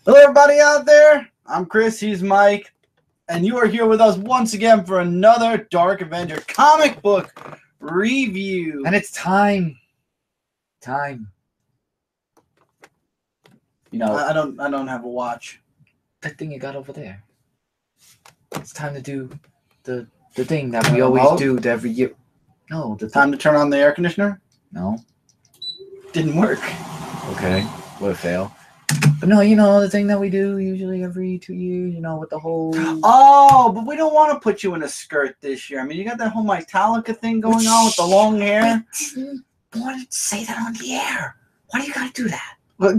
Hello, everybody out there. I'm Chris. He's Mike. And you are here with us once again for another Dark Avenger comic book review. And it's time. You know, I don't have a watch. that thing you got over there. It's time to do the thing that we always do every year. No, the Time to turn on the air conditioner? No. Didn't work. Okay. What a fail. But no, you know, the thing that we do usually every 2 years, you know, with the whole... Oh, but we don't want to put you in a skirt this year. I mean, you got that whole Metallica thing going on with the long hair. I didn't want to say that on the air. Why do you gotta do that? Well,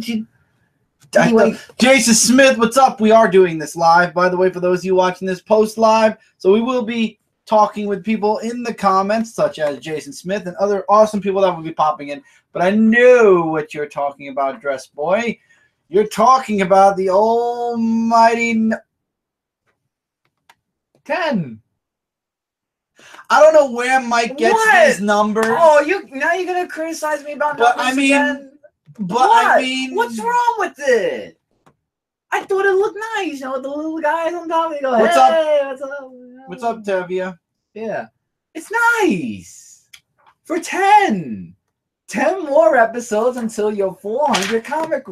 Anyway, Jason Smith, what's up? We are doing this live, by the way, for those of you watching this post live. So we will be talking with people in the comments, such as Jason Smith and other awesome people that will be popping in. But I know what you're talking about, Dress Boy. You're talking about the almighty 10. I don't know where Mike gets these numbers. Oh, now you're gonna criticize me about numbers again? I mean, what's wrong with it? I thought it looked nice, you know, with the little guys on top. They go, What's hey, up? what's up? What's up, Tevia? Yeah, it's nice for 10 more episodes until your 400 comic.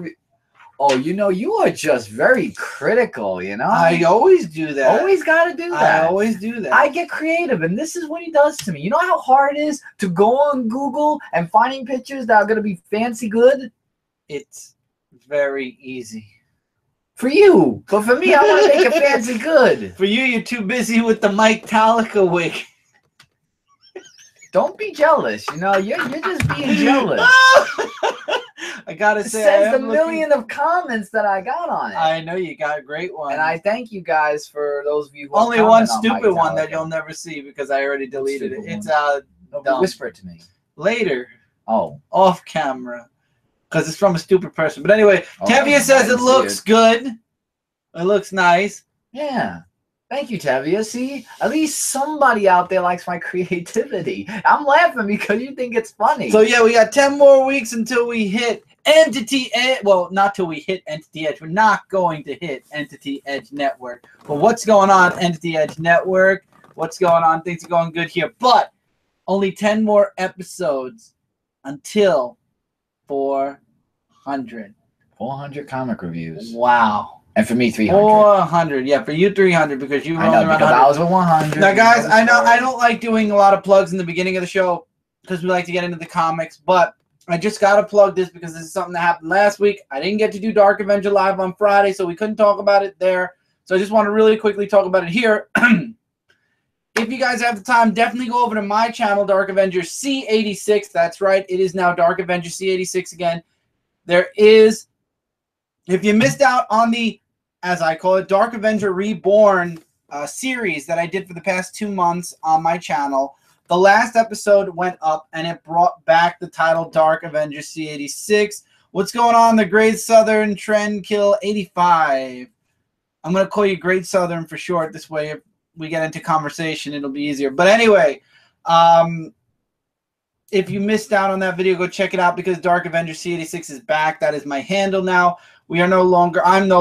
Oh, you know, you are just very critical, you know? I always do that. Always got to do that. I always do that. I get creative, and this is what he does to me. You know how hard it is to go on Google and finding pictures that are going to be fancy good? It's very easy. For you. But for me, I want to make it fancy good. For you, you're too busy with the Mike Metallica wig. Don't be jealous. You know, you're just being jealous. I gotta It say, says the million of comments that I got on it. I know you got a great one, and I thank you guys for those of you who only one stupid one that you'll never see because I already deleted it. It's whisper it to me later. Oh, off camera, because it's from a stupid person. But anyway, Tevia says it looks good. It looks nice. Yeah. Thank you, Tevia. See, at least somebody out there likes my creativity. I'm laughing because you think it's funny. So yeah, we got 10 more weeks until we hit Entity Edge. Well, not till we hit Entity Edge. We're not going to hit Entity Edge Network. But what's going on, Entity Edge Network? What's going on? Things are going good here. But only 10 more episodes until 400. 400 comic reviews. Wow. And for me, 300. 400. Yeah, for you, 300 because you were I know, only around because 100. I was with 100. Now, guys, I know I don't like doing a lot of plugs in the beginning of the show because we like to get into the comics, but I just got to plug this because this is something that happened last week. I didn't get to do Dark Avenger Live on Friday, so we couldn't talk about it there. So I just want to really quickly talk about it here. If you guys have the time, definitely go over to my channel, Dark Avenger C86. That's right. It is now Dark Avenger C86 again. There is, if you missed out on the, as I call it, Dark Avenger Reborn series that I did for the past 2 months on my channel, the last episode went up and it brought back the title Dark Avenger C86. What's going on? The Great Southern Trend Kill 85. I'm going to call you Great Southern for short. This way, if we get into conversation, it'll be easier. But anyway, if you missed out on that video, go check it out because Dark Avenger C86 is back. That is my handle now. I'm no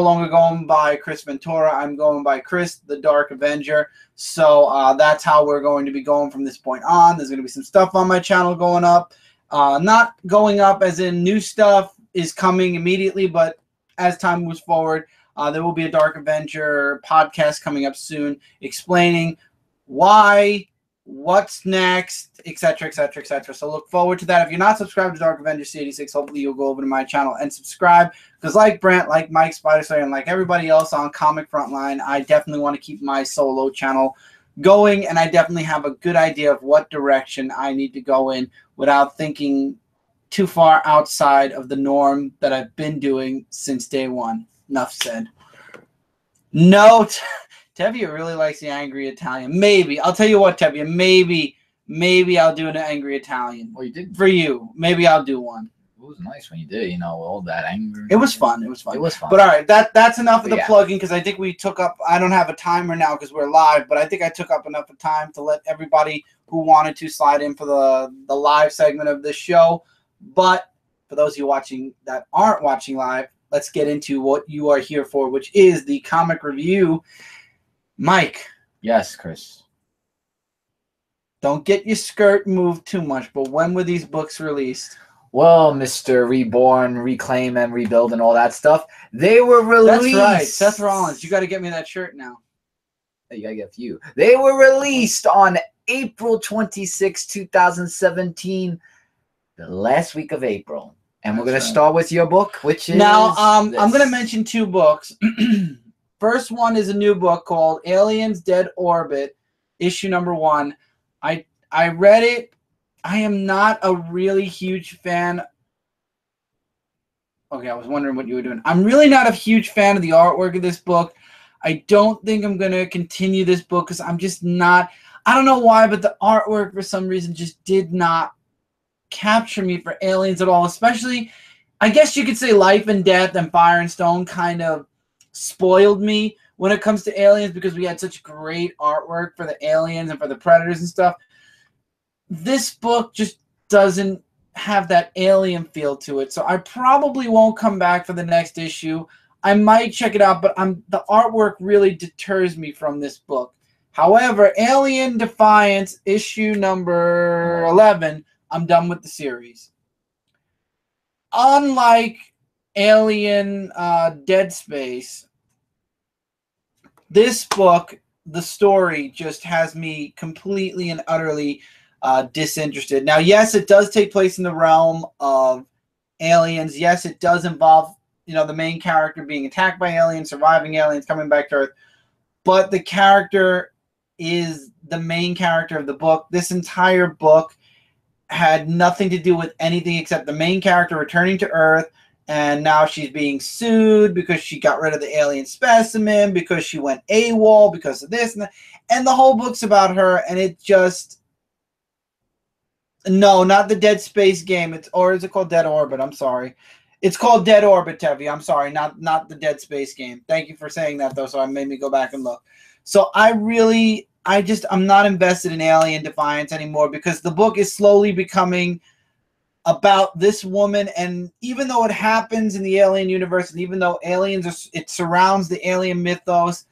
longer going by Chris Ventura. I'm going by Chris, the Dark Avenger. So that's how we're going to be going from this point on. There's going to be some stuff on my channel going up. Not going up as in new stuff is coming immediately, but as time moves forward, there will be a Dark Avenger podcast coming up soon explaining why, what's next, etc., etc., etc. So look forward to that. If you're not subscribed to Dark Avenger C86, hopefully you'll go over to my channel and subscribe. Because like Brent, like Mike, Spider, and like everybody else on Comic Frontline, I definitely want to keep my solo channel going, and I definitely have a good idea of what direction I need to go in without thinking too far outside of the norm that I've been doing since day one. Enough said. No. Tevia really likes the angry Italian. Maybe. I'll tell you what, Tevia. Maybe I'll do an angry Italian. Well, you did. For you. Maybe I'll do one. It was nice when you did, you know, all that anger. It was fun. It was fun. It was fun. But all right, that's enough of the plugging because I think we took up, I don't have a timer now because we're live, but I think I took up enough of time to let everybody who wanted to slide in for the live segment of this show. But for those of you watching that aren't watching live, let's get into what you are here for, which is the comic review. Mike. Yes, Chris. Don't get your skirt moved too much, but when were these books released? Well, Mr. Reborn, Reclaim, and Rebuild and all that stuff, they were released. That's right. Seth Rollins, you got to get me that shirt now. You got to get a few. They were released on April 26, 2017, the last week of April. And we're going to start with your book, which is... Now, I'm going to mention two books. First one is a new book called Aliens Dead Orbit, issue number 1. I read it. I am not a really huge fan. Okay, I was wondering what you were doing. I'm really not a huge fan of the artwork of this book. I don't think I'm going to continue this book because I'm just not. I don't know why, but the artwork for some reason just did not capture me for Aliens at all. Especially, I guess you could say Life and Death and Fire and Stone kind of spoiled me when it comes to Aliens because we had such great artwork for the Aliens and for the Predators and stuff. This book just doesn't have that alien feel to it, so I probably won't come back for the next issue. I might check it out, but the artwork really deters me from this book. However, Alien Defiance, issue number 11, I'm done with the series. Unlike Alien Dead Space, this book, the story just has me completely and utterly disinterested. Now, yes, it does take place in the realm of aliens. Yes, it does involve, the main character being attacked by aliens, surviving aliens, coming back to Earth. But the character is the main character of the book. This entire book had nothing to do with anything except the main character returning to Earth, and now she's being sued because she got rid of the alien specimen, because she went AWOL, because of this and that. And the whole book's about her, and it just... No, not the Dead Space game. Or is it called Dead Orbit? I'm sorry. It's called Dead Orbit, Tevi. I'm sorry, not the Dead Space game. Thank you for saying that, though, so it made me go back and look. So I'm not invested in Alien Defiance anymore because the book is slowly becoming about this woman, and even though it happens in the Alien universe, and even though it surrounds the alien mythos,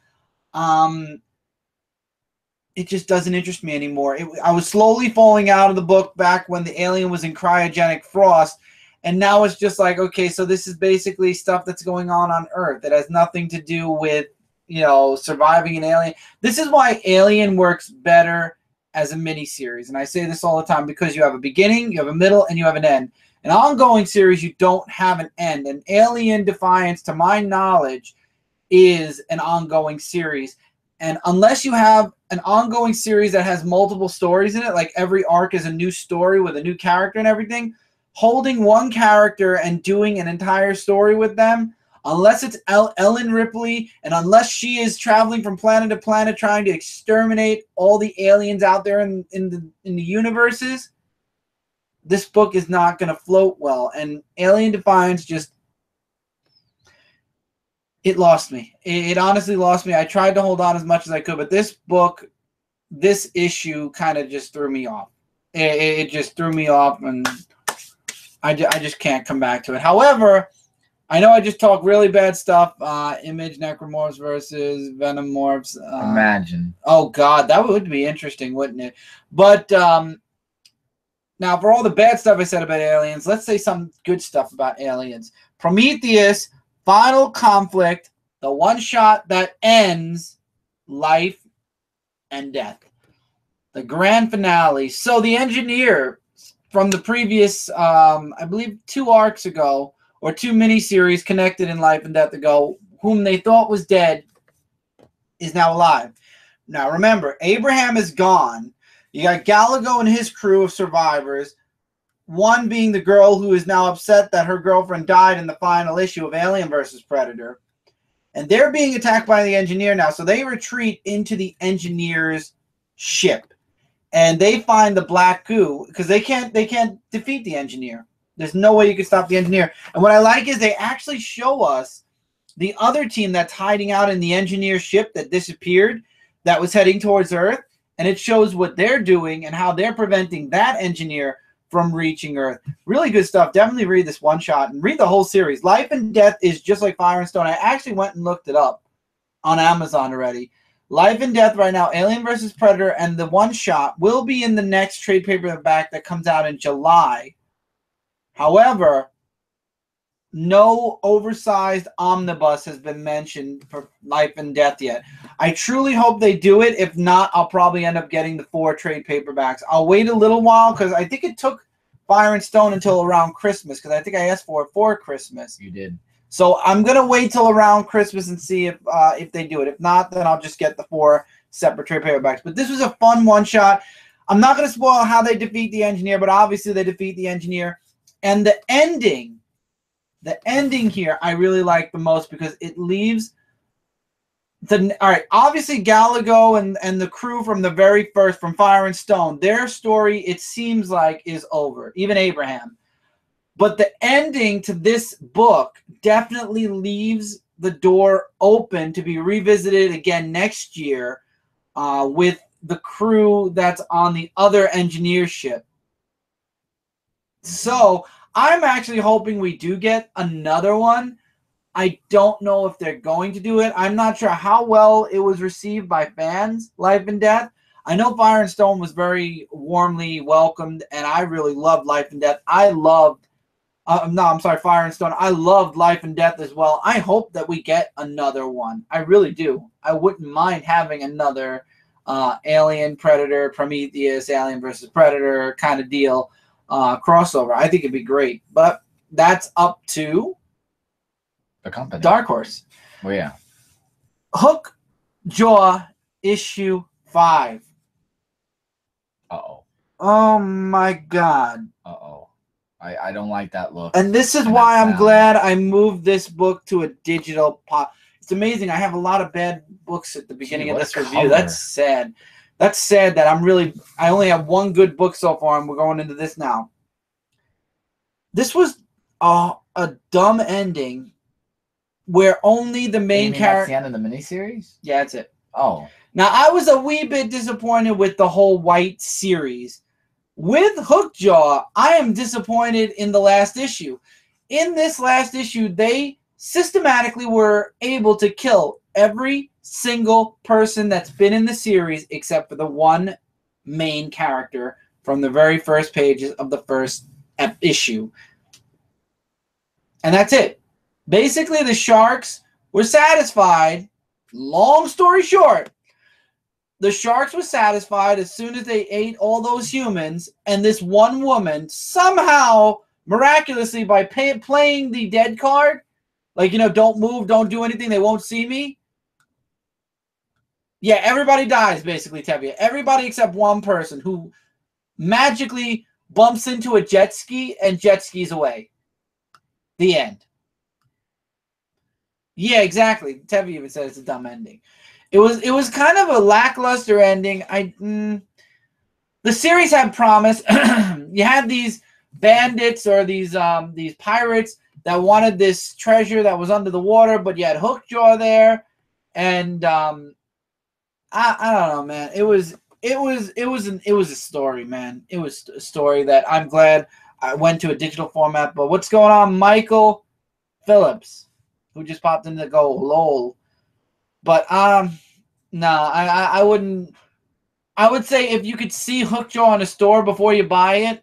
it just doesn't interest me anymore. I was slowly falling out of the book back when the alien was in cryogenic frost, and now it's just like, okay, so this is basically stuff that's going on Earth. It has nothing to do with, surviving an alien. This is why Alien works better as a miniseries, and I say this all the time because you have a beginning, you have a middle, and you have an end. An ongoing series, you don't have an end. And Alien Defiance, to my knowledge, is an ongoing series. And unless you have an ongoing series that has multiple stories in it, like every arc is a new story with a new character and everything, holding one character and doing an entire story with them, unless it's Ellen Ripley, and unless she is traveling from planet to planet trying to exterminate all the aliens out there in the universes, this book is not going to float well. And Alien Defiance just... It lost me. It honestly lost me. I tried to hold on as much as I could, but this book, this issue kind of just threw me off. It just threw me off, and I just can't come back to it. However, I know I just talked really bad stuff. Image Necromorphs versus Venomorphs. Imagine. Oh, God. That would be interesting, wouldn't it? But now, for all the bad stuff I said about aliens, let's say some good stuff about aliens. Prometheus... Final Conflict, the one shot that ends life and death. The grand finale. So the engineer from the previous, I believe 2 arcs ago, or 2 miniseries connected in Life and Death ago, whom they thought was dead, is now alive. Now remember, Abraham is gone. You got Gallagher and his crew of survivors. One being the girl who is now upset that her girlfriend died in the final issue of Alien vs. Predator. And they're being attacked by the engineer now, so they retreat into the engineer's ship. And they find the black goo, because they can't defeat the engineer. There's no way you can stop the engineer. And what I like is they actually show us the other team that's hiding out in the engineer's ship that disappeared, that was heading towards Earth. And it shows what they're doing and how they're preventing that engineer from reaching Earth. Really good stuff. Definitely read this one shot and read the whole series. Life and Death is just like Fire and Stone. I actually went and looked it up on Amazon already. Life and Death right now, Alien vs. Predator, and the one shot will be in the next trade paperback that comes out in July. However, no oversized omnibus has been mentioned for Life and Death yet. I truly hope they do it. If not, I'll probably end up getting the 4 trade paperbacks. I'll wait a little while because I think it took Fire and Stone until around Christmas because I think I asked for it for Christmas. You did. So I'm going to wait till around Christmas and see if they do it. If not, then I'll just get the 4 separate trade paperbacks. But this was a fun one-shot. I'm not going to spoil how they defeat the Engineer, but obviously they defeat the Engineer. And the ending here I really like the most because it leaves the all right. Obviously, Galago and the crew from the very first, from Fire and Stone, their story it seems like is over. Even Abraham, but the ending to this book definitely leaves the door open to be revisited again next year with the crew that's on the other Engineer ship. So I'm actually hoping we do get another one. I don't know if they're going to do it. I'm not sure how well it was received by fans, Life and Death. I know Fire and Stone was very warmly welcomed, and I really loved Life and Death. I loved, Fire and Stone. I loved Life and Death as well. I hope that we get another one. I really do. I wouldn't mind having another Alien, Predator, Prometheus, Alien versus Predator kind of deal. Crossover. I think it'd be great, but that's up to the company. Dark Horse. Oh yeah. HookJaw issue 5. Uh-oh. Oh my God. Uh-oh. I don't like that look. And this is why I'm glad I moved this book to a digital pop. It's amazing. I have a lot of bad books at the beginning of this review. That's sad. That's sad that I only have one good book so far, and we're going into this now. This was a dumb ending where only the main character... That's the end of the miniseries? Yeah, that's it. Oh. Now, I was a wee bit disappointed with the whole White series. With HookJaw, I am disappointed in the last issue. In this last issue, they systematically were able to kill every single person that's been in the series except for the one main character from the very first pages of the first issue. And that's it. Basically, the Sharks were satisfied. Long story short, the Sharks were satisfied as soon as they ate all those humans, and this one woman somehow, miraculously, by playing the dead card, like, you know, don't move, don't do anything, they won't see me. Yeah, everybody dies, basically, Tevye. Everybody except one person who magically bumps into a jet ski and jet skis away. The end. Yeah, exactly. Tevye even said it's a dumb ending. It was kind of a lackluster ending. The series had promise. You had these bandits or these pirates that wanted this treasure that was under the water, but you had HookJaw there, and I don't know, man. It was a story, man. It was a story that I'm glad I went to a digital format. But what's going on, Michael Phillips, who just popped in to go lol? But no, I wouldn't. I would say if you could see HookJaw in a store before you buy it,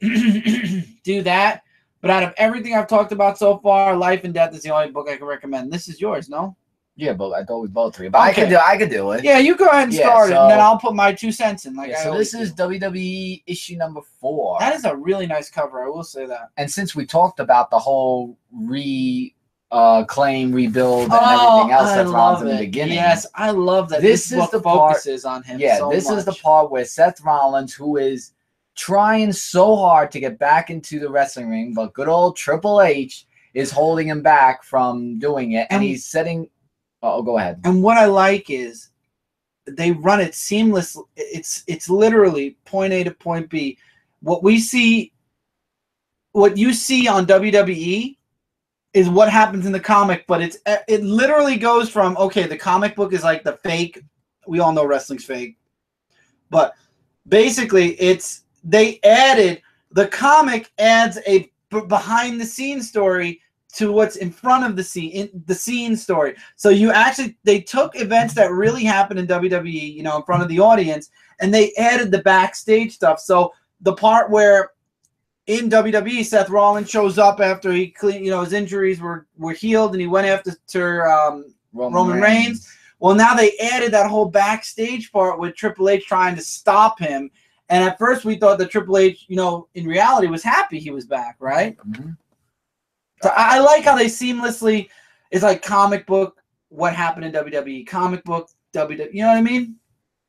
do that. But out of everything I've talked about so far, Life and Death is the only book I can recommend. This is yours, no? Yeah, but I thought we both three. But okay. I could do it. Yeah, you go ahead and start it, and then I'll put my 2 cents in. So this is WWE issue number 4. That is a really nice cover. I will say that. And since we talked about the whole claim, rebuild, and everything else that's wrong in the beginning. Yes, I love that. This book focuses on him. Yeah, this is the part where Seth Rollins, who is trying so hard to get back into the wrestling ring, but good old Triple H is holding him back from doing it, and he's setting. Oh, go ahead. And what I like is they run it seamless. It's literally point A to point B. What you see on WWE is what happens in the comic, but it literally goes from, okay, the comic book is like the fake. We all know wrestling's fake, but basically they added The comic adds a behind-the-scenes story to what's in front of the scene story. So they took events that really happened in WWE, you know, in front of the audience, and they added the backstage stuff. So the part where in WWE, Seth Rollins shows up after he his injuries were healed, and he went after Roman Reigns. Well, now they added that whole backstage part with Triple H trying to stop him. And at first we thought that Triple H, you know, in reality was happy he was back, right? Mm-hmm. So I like how they seamlessly, it's like comic book, what happened in WWE, comic book, WWE, you know what I mean?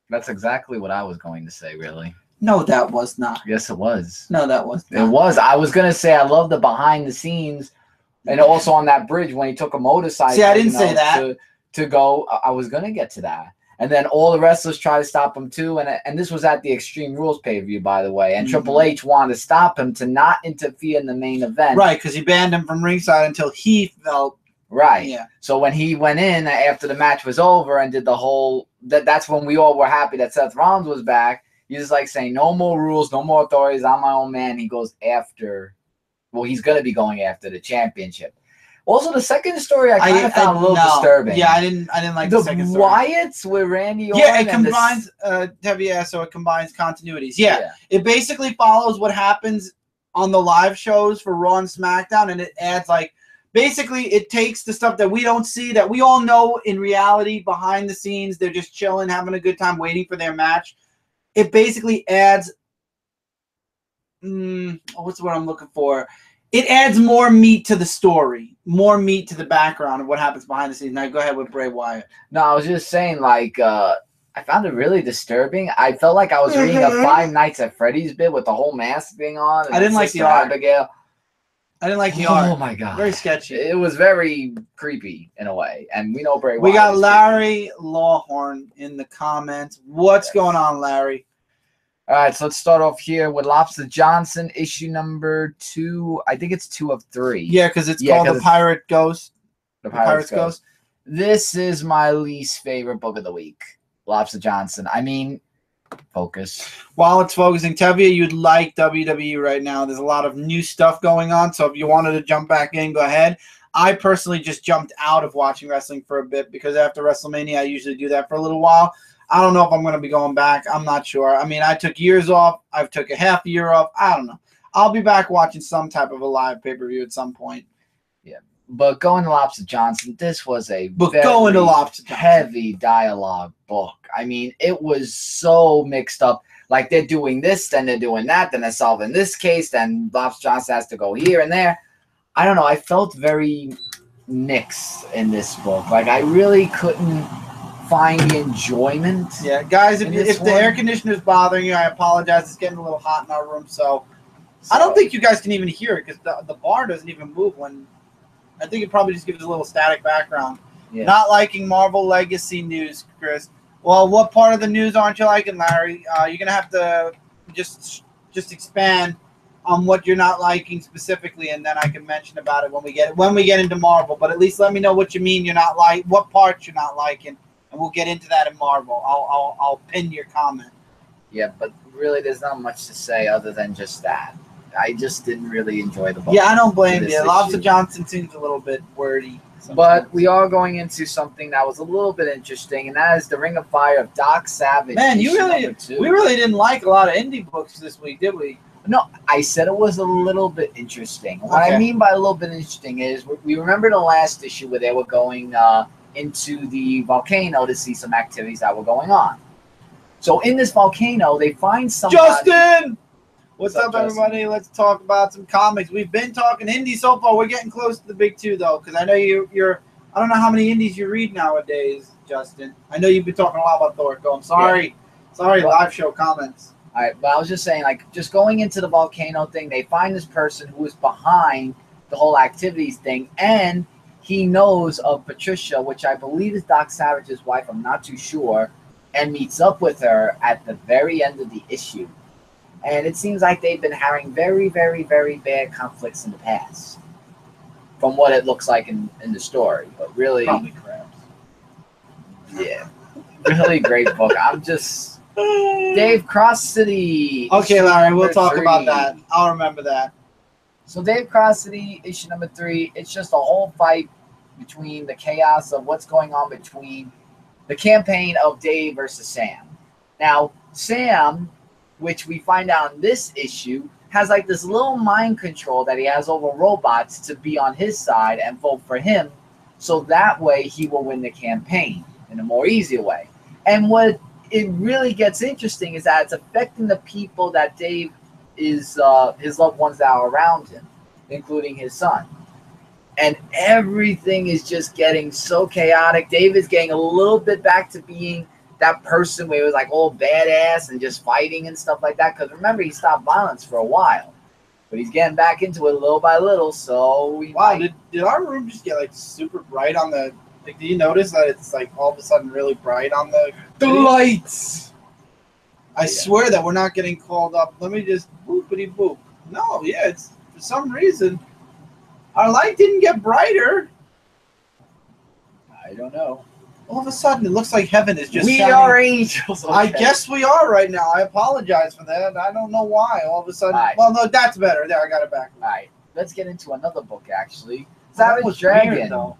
That's exactly what I was going to say, really. No, that was not. Yes, it was. No, that was not. It was. I was going to say I love the behind the scenes, and also on that bridge when he took a motorcycle. See, I didn't say that. To go, I was going to get to that. And then all the wrestlers try to stop him too. And this was at the Extreme Rules pay-per-view, by the way. And Triple H wanted to stop him to not interfere in the main event. Right, because he banned him from ringside until he felt. Right. Yeah. So when he went in after the match was over and did the whole, that's when we all were happy that Seth Rollins was back. He was like saying, no more rules, no more authorities. I'm my own man. He goes after, well, he's going to be going after the championship. Also, the second story I kind of found a little disturbing. Yeah, I didn't like the second story. Wyatts with Randy Orton. Yeah, it combines so it combines continuities. Yeah, it basically follows what happens on the live shows for Raw and SmackDown, and it adds basically it takes the stuff that we don't see, that we all know in reality behind the scenes. They're just chilling, having a good time, waiting for their match. It basically adds what's the word I'm looking for? It adds more meat to the story, more meat to the background of what happens behind the scenes. Now go ahead with Bray Wyatt. No, I was just saying, I found it really disturbing. I felt like I was reading a Five Nights at Freddy's bit with the whole mask thing on. I didn't like the art. Abigail. I didn't like the art. Oh my god, very sketchy. It was very creepy in a way, and we know Bray Wyatt. We got Larry Lawhorn in the comments. What's going on, Larry? All right, so let's start off here with Lobster Johnson, issue number 2. I think it's 2 of 3. Yeah, because it's called The Pirate Ghost. The Pirate's Ghost. This is my least favorite book of the week. Lobster Johnson. I mean, focus. While it's focusing, Tevye, you'd like WWE right now. There's a lot of new stuff going on, so if you wanted to jump back in, go ahead. I personally just jumped out of watching wrestling for a bit because after WrestleMania, I usually do that for a little while. I don't know if I'm going to be going back. I'm not sure. I mean, I took years off. I've took a half year off. I don't know. I'll be back watching some type of a live pay-per-view at some point. Yeah. But going to Lobster Johnson, this was a heavy dialogue book. I mean, it was so mixed up. Like, they're doing this, then they're doing that, then they're solving this case, then Lobster Johnson has to go here and there. I don't know. I felt very mixed in this book. Like, I really couldn't find the enjoyment. Yeah, guys, if the air conditioner is bothering you, I apologize. It's getting a little hot in our room, so I don't think you guys can even hear it because the bar doesn't even move when. I think it probably just gives a little static background. Yeah. Not liking Marvel Legacy news, Chris. Well, what part of the news aren't you liking, Larry? You're gonna have to just expand on what you're not liking specifically, and then I can mention about it when we get into Marvel. But at least let me know what you mean you're not like, what parts you're not liking. And we'll get into that in Marvel. I'll pin your comment. Yeah, but really there's not much to say other than just that. I just didn't really enjoy the book. Yeah, I don't blame you. Lobster Johnson seems a little bit wordy. Sometimes. But we are going into something that was a little bit interesting, and that is the Ring of Fire of Doc Savage. Man, we really didn't like a lot of indie books this week, did we? No, I said it was a little bit interesting. What I mean by a little bit interesting is we remember the last issue where they were going into the volcano to see some activities that were going on. So in this volcano, they find somebody. Justin! What's up, everybody? Let's talk about some comics. We've been talking indie so far. We're getting close to the big 2, though, because I know you're. I don't know how many indies you read nowadays, Justin. I know you've been talking a lot about Thor. I'm sorry. Yeah. Sorry, live show comments. All right, but I was just saying, just going into the volcano thing, they find this person who is behind the whole activities thing, and he knows of Patricia, which I believe is Doc Savage's wife. I'm not too sure, and meets up with her at the very end of the issue. And it seems like they've been having very, very, very bad conflicts in the past, from what it looks like in the story. But really, probably crabs. Yeah, really great book. I'm just Dave Cross City. Okay, issue Larry, we'll number talk 3. about that. I'll remember that. So Dave Cross City, issue number 3, it's just a whole fight between the chaos of what's going on between the campaign of Dave versus Sam. Now, Sam, which we find out in this issue, has like this little mind control that he has over robots to be on his side and vote for him, so that way he will win the campaign in a more easier way. And what it really gets interesting is that it's affecting the people that Dave is, his loved ones that are around him, including his son. And everything is just getting so chaotic. Dave is getting a little bit back to being that person where he was like all badass and just fighting and stuff like that. Because remember, he stopped violence for a while. But he's getting back into it little by little. So we did our room just get like super bright on the... Like, do you notice that it's like all of a sudden really bright on the lights? I swear that we're not getting called up. Let me just boopity boop. No, yeah, it's for some reason our light didn't get brighter. I don't know. All of a sudden, it looks like heaven is just. We shining. are angels. Okay. I guess we are right now. I apologize for that. I don't know why. All of a sudden, well, no, that's better. There, I got it back. All right, let's get into another book. Actually, Savage Dragon. Weird, though.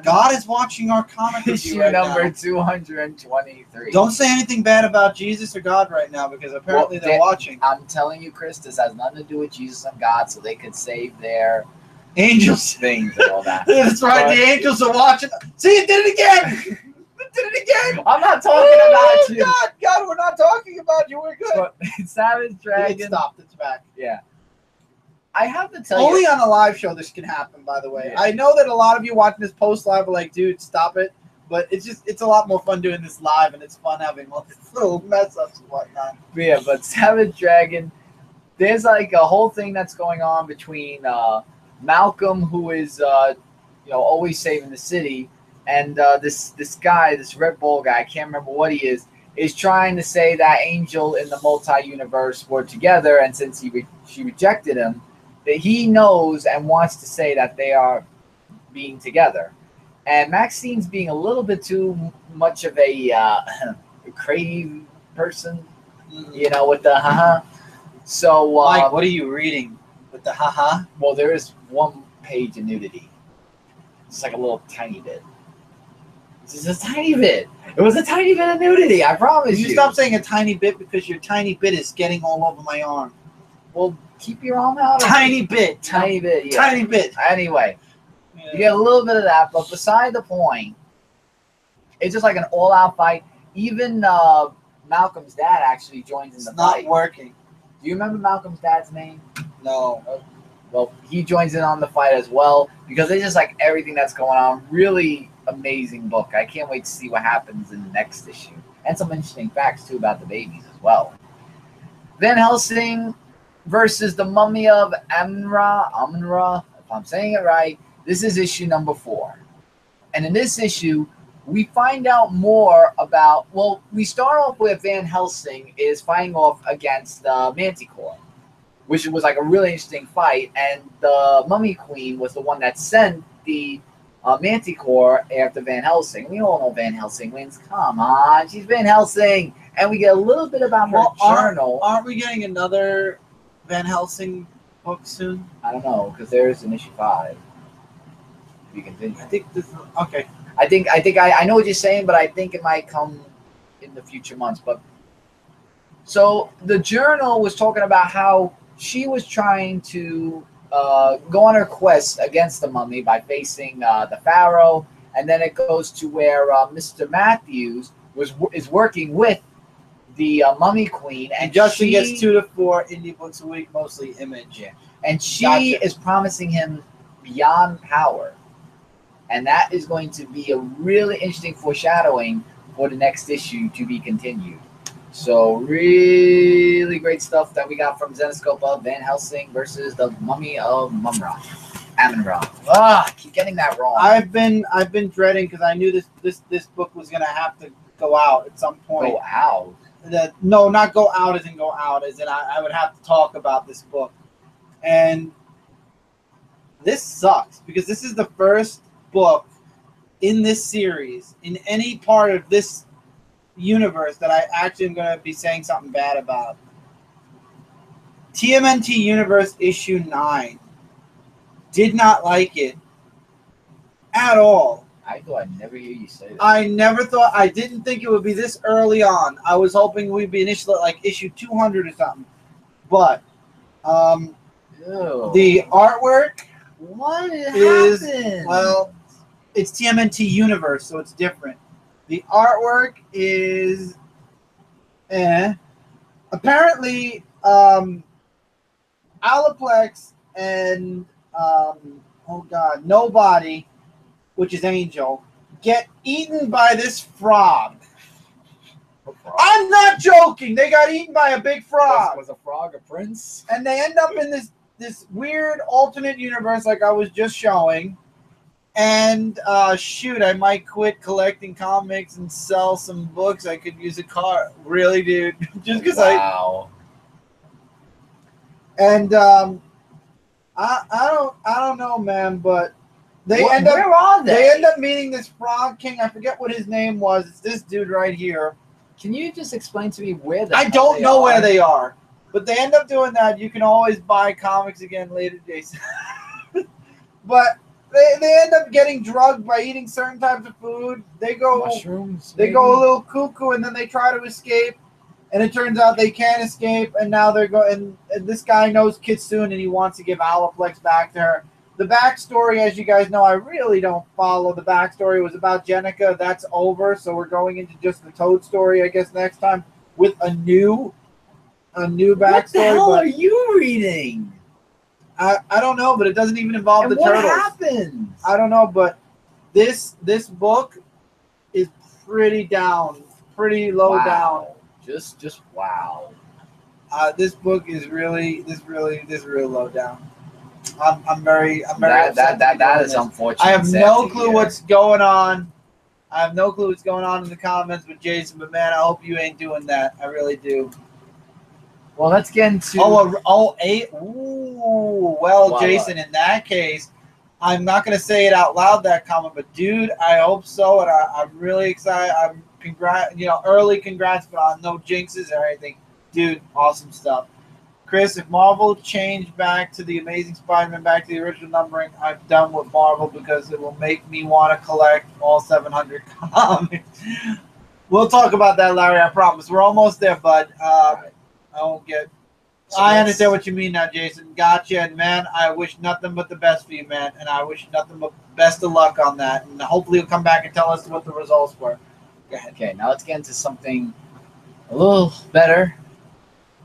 God is watching our comic issue right number now. 223. Don't say anything bad about Jesus or God right now, because apparently they're watching. I'm telling you, Chris, this has nothing to do with Jesus and God, so they could save their angels things and all that. That's right. The angels are watching. See, it did it again. It did it again. I'm not talking about you. God, we're not talking about you. We're good. But Savage Dragon. It stopped. It's back. Yeah. I have to tell you. Only on a live show this can happen, by the way. Yeah. I know that a lot of you watching this post live are like, dude, stop it. But it's a lot more fun doing this live, and it's fun having all these little mess ups and whatnot. Yeah, but Savage Dragon, there's like a whole thing that's going on between Malcolm, who is always saving the city, and this guy, this Red Bull guy, I can't remember what he is trying to say that Angel in the multi-universe were together, and since she rejected him, that he knows and wants to say that they are being together. And Maxine's being a little bit too much of a crazy person, with the haha. So, Mike, what are you reading with the haha? Well, there is one page of nudity. It's like a little tiny bit. It's just a tiny bit. It was a tiny bit of nudity, I promise you. You stop saying a tiny bit because your tiny bit is getting all over my arm. Well, keep your arm out. Tiny bit. Tiny bit, yeah. Tiny bit. Anyway, you get a little bit of that, but beside the point, it's just like an all-out fight. Even Malcolm's dad actually joins in the fight. It's not working. Do you remember Malcolm's dad's name? No. Well, he joins in on the fight as well, because it's just like everything that's going on. Really amazing book. I can't wait to see what happens in the next issue. And some interesting facts, too, about the babies as well. Then Helsing versus the Mummy of Amun-Ra, if I'm saying it right. This is issue number 4. And in this issue, we find out more about, well, we start off with Van Helsing is fighting off against the Manticore, which was like a really interesting fight. And the Mummy Queen was the one that sent the Manticore after Van Helsing. We all know Van Helsing wins. Come on, she's Van Helsing. And we get a little bit about her journal. Aren't we getting another Van Helsing book soon? I don't know, because there's an issue 5. We continue. I think this is, okay. I know what you're saying, but I think it might come in the future months. But so the journal was talking about how she was trying to go on her quest against the mummy by facing the Pharaoh, and then it goes to where Mr. Matthews is working with the Mummy Queen, and Justin gets 2 to 4 indie books a week, mostly Image. Yeah. And she is promising him beyond power. And that is going to be a really interesting foreshadowing for the next issue to be continued. So really great stuff that we got from Zenoscope of Van Helsing versus the Mummy of Amun-Ra. I keep getting that wrong. I've been dreading, because I knew this book was gonna have to go out at some point. Go out? No, not go out as in go out, as in I would have to talk about this book. And this sucks, because this is the first book in this series, in any part of this universe that I actually am going to be saying something bad about. TMNT Universe issue 9. Did not like it at all. I thought I'd never hear you say that. I didn't think it would be this early on. I was hoping we'd be initially like issue 200 or something. But the artwork happened? Well, it's TMNT Universe, so it's different. The artwork is apparently Aliplex and Nobody, which is Angel, get eaten by this frog. I'm not joking. They got eaten by a big frog. Was a frog a prince? And they end up in this weird alternate universe like I was just showing. And shoot, I might quit collecting comics and sell some books. I could use a car. Really, dude? Just because wow. And I don't know, man, but they end up meeting this frog king. I forget what his name was. It's this dude right here. Can you just explain to me where I don't know where they are, but they end up doing that. You can always buy comics again later, Jason. But they end up getting drugged by eating certain types of food. They go mushrooms. They go a little cuckoo, and then they try to escape. And it turns out they can't escape, and now they're going. And this guy knows Kitsune, and he wants to give Aliplex back to her. The backstory, as you guys know, I really don't follow. The backstory was about Jenica. That's over, so we're going into just the Toad story, I guess, next time with a new backstory. What the hell are you reading? I don't know, but it doesn't even involve the Turtles. Turtles. What happens? I don't know, but this book is pretty low down. Just wow. This book is really low down. I'm very upset. That is unfortunate. I have no clue what's going on. I have no clue what's going on in the comments with Jason, but man, I hope you ain't doing that. I really do. Well, let's get into. Well, Jason, in that case, I'm not going to say it out loud, that comment, but dude, I hope so, and I'm really excited. Early congrats, but no jinxes or anything. Dude, awesome stuff. Chris, if Marvel changed back to the Amazing Spider-Man, back to the original numbering, I'm done with Marvel because it will make me want to collect all 700 comics. We'll talk about that, Larry, I promise. We're almost there, bud. I understand what you mean now, Jason. Gotcha, and man, I wish nothing but the best for you, man, and I wish nothing but best of luck on that, and hopefully you'll come back and tell us what the results were. Go ahead. Okay, now let's get into something a little better.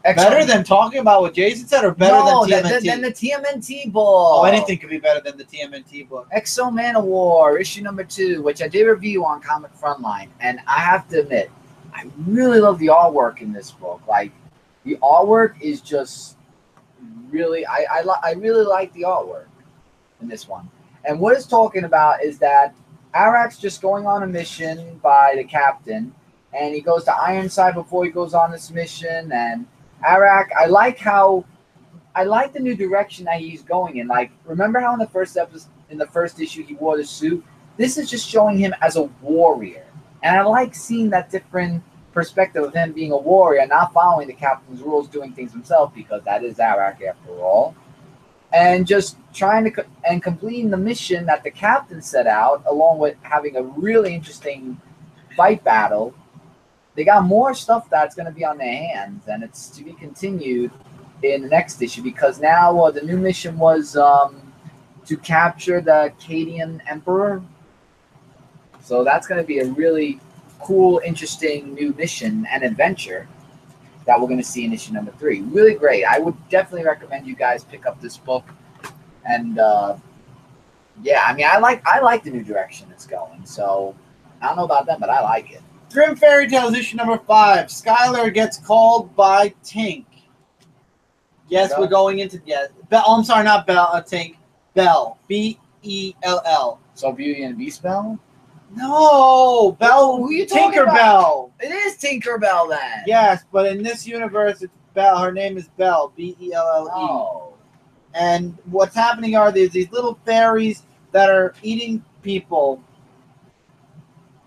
Better than talking about what Jason said, or better than TMNT? Than the TMNT book. Oh, anything could be better than the TMNT book. XMen War, issue number 2, which I did review on Comic Frontline, and I have to admit, I really love the artwork in this book. Like, the artwork is just really, I really like the artwork in this one. And what it's talking about is that Arak's just going on a mission by the captain, and he goes to Ironside before he goes on this mission. And Arak, I like the new direction that he's going in. Like, remember how in the first issue he wore the suit? This is just showing him as a warrior, and I like seeing that different perspective of him being a warrior, not following the captain's rules, doing things himself, because that is Arak after all, and just trying to and completing the mission that the captain set out, along with having a really interesting fight battle. They got more stuff that's going to be on their hands, and it's to be continued in the next issue, because now the new mission was to capture the Cadian Emperor. So that's going to be a really cool, interesting new mission and adventure that we're going to see in issue number 3. Really great. I would definitely recommend you guys pick up this book. And yeah, I mean, I like the new direction it's going. So I don't know about them, but I like it. Grimm Fairy Tales issue number 5. Skylar gets called by Tink. Yes, we're going into Bell. I'm sorry, not Bell. Tink. Bell. Bell. So Beauty and the Beast Bell? No, Bell. Who are you talking about? Tinkerbell. It is Tinkerbell then. Yes, but in this universe, it's Bell. Her name is Bell. Belle. Oh. And what's happening are these little fairies that are eating people.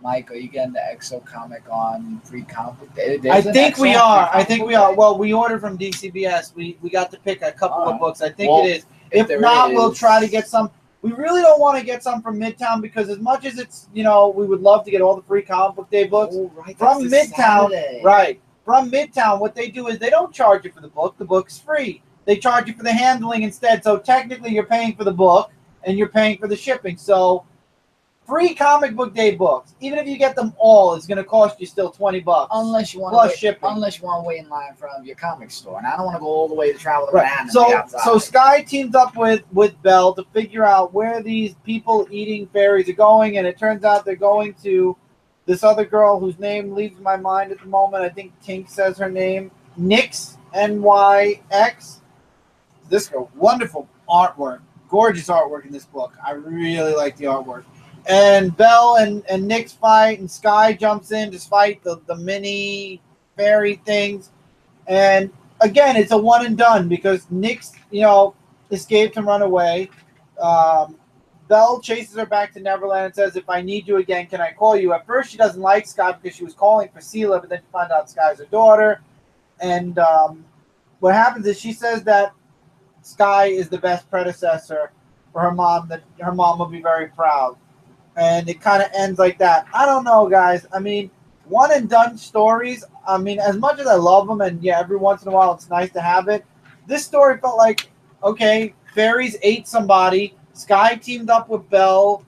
Mike, are you getting the Exo comic on free comic? I think we are. I think we are. Well, we ordered from DCBS. We got to pick a couple of books. I think it is. If not, we'll try to get some. We really don't want to get some from Midtown because as much as it's, we would love to get all the free comic book day books from Midtown. Right. From Midtown, what they do is they don't charge you for the book. The book's free. They charge you for the handling instead. So technically you're paying for the book and you're paying for the shipping. So free comic book day books, even if you get them all, it's going to cost you still $20 unless you want plus shipping. Unless you want to wait in line from your comic store, and I don't want to go all the way to travel to Manhattan. So Sky teamed up with Bell to figure out where these people eating fairies are going, and it turns out they're going to this other girl whose name leaves my mind at the moment. I think Tink says her name, Nyx, Nyx. This girl, wonderful artwork, gorgeous artwork in this book. I really like the artwork. And Bell and Nyx fight, and Sky jumps in to fight the mini fairy things. And again, it's a one and done because Nyx, escaped and run away. Bell chases her back to Neverland and says, "If I need you again, can I call you?" At first, she doesn't like Sky because she was calling for Sela, but then she finds out Sky's her daughter. And what happens is she says that Sky is the best predecessor for her mom, that her mom will be very proud. And it kind of ends like that. I don't know, guys. I mean, one and done stories. I mean, as much as I love them, and yeah, every once in a while it's nice to have it. This story felt like, okay, fairies ate somebody. Sky teamed up with Bell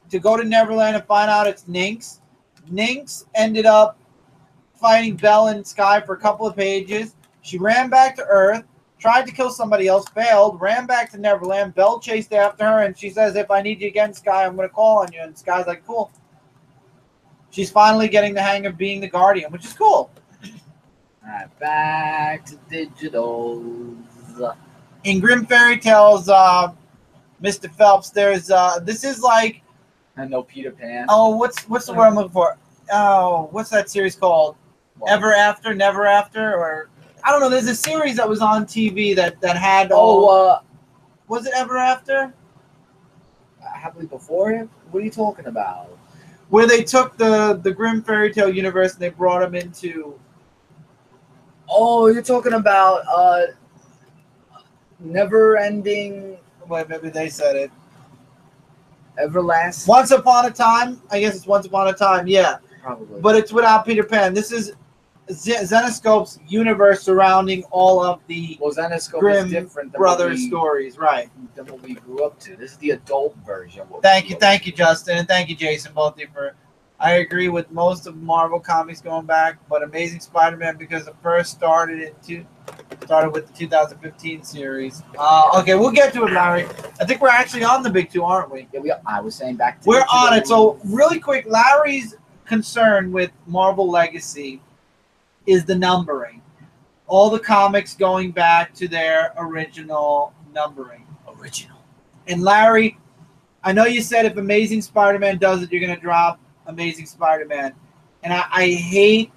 to go to Neverland and find out it's Nyx. Nyx ended up fighting Bell and Sky for a couple of pages. She ran back to Earth. Tried to kill somebody else, failed, ran back to Neverland. Bell chased after her, and she says, "If I need you again, Sky, I'm going to call on you." And Sky's like, "Cool." She's finally getting the hang of being the Guardian, which is cool. All right, back to digitals. In Grimm Fairy Tales, Mr. Phelps, there's this is like, I know Peter Pan. Oh, what's the word I'm looking for? Oh, what's that series called? What? Ever After, Never After, or I don't know. There's a series that was on TV that had. Was it Ever After? Happily Before Him? What are you talking about? Where they took the Grimm Fairy Tale universe and they brought them into. Oh, you're talking about Never Ending. Wait, maybe they said it. Everlasting. Once Upon a Time. I guess it's Once Upon a Time. Yeah. Probably. But it's without Peter Pan. This is Zenescope's universe surrounding all of the Grimm is different than brothers stories, right? Than what we grew up to. This is the adult version. Thank you, Justin, and thank you, Jason, both of you for. I agree with most of Marvel comics going back, but Amazing Spider-Man because it first started with the 2015 series. Okay, we'll get to it, Larry. I think we're actually on the big two, aren't we? Yeah, I was saying back to. We're on it. So really quick, Larry's concern with Marvel Legacy is the numbering. All the comics going back to their original numbering. And Larry, I know you said if Amazing Spider-Man does it, you're going to drop Amazing Spider-Man. And I hate,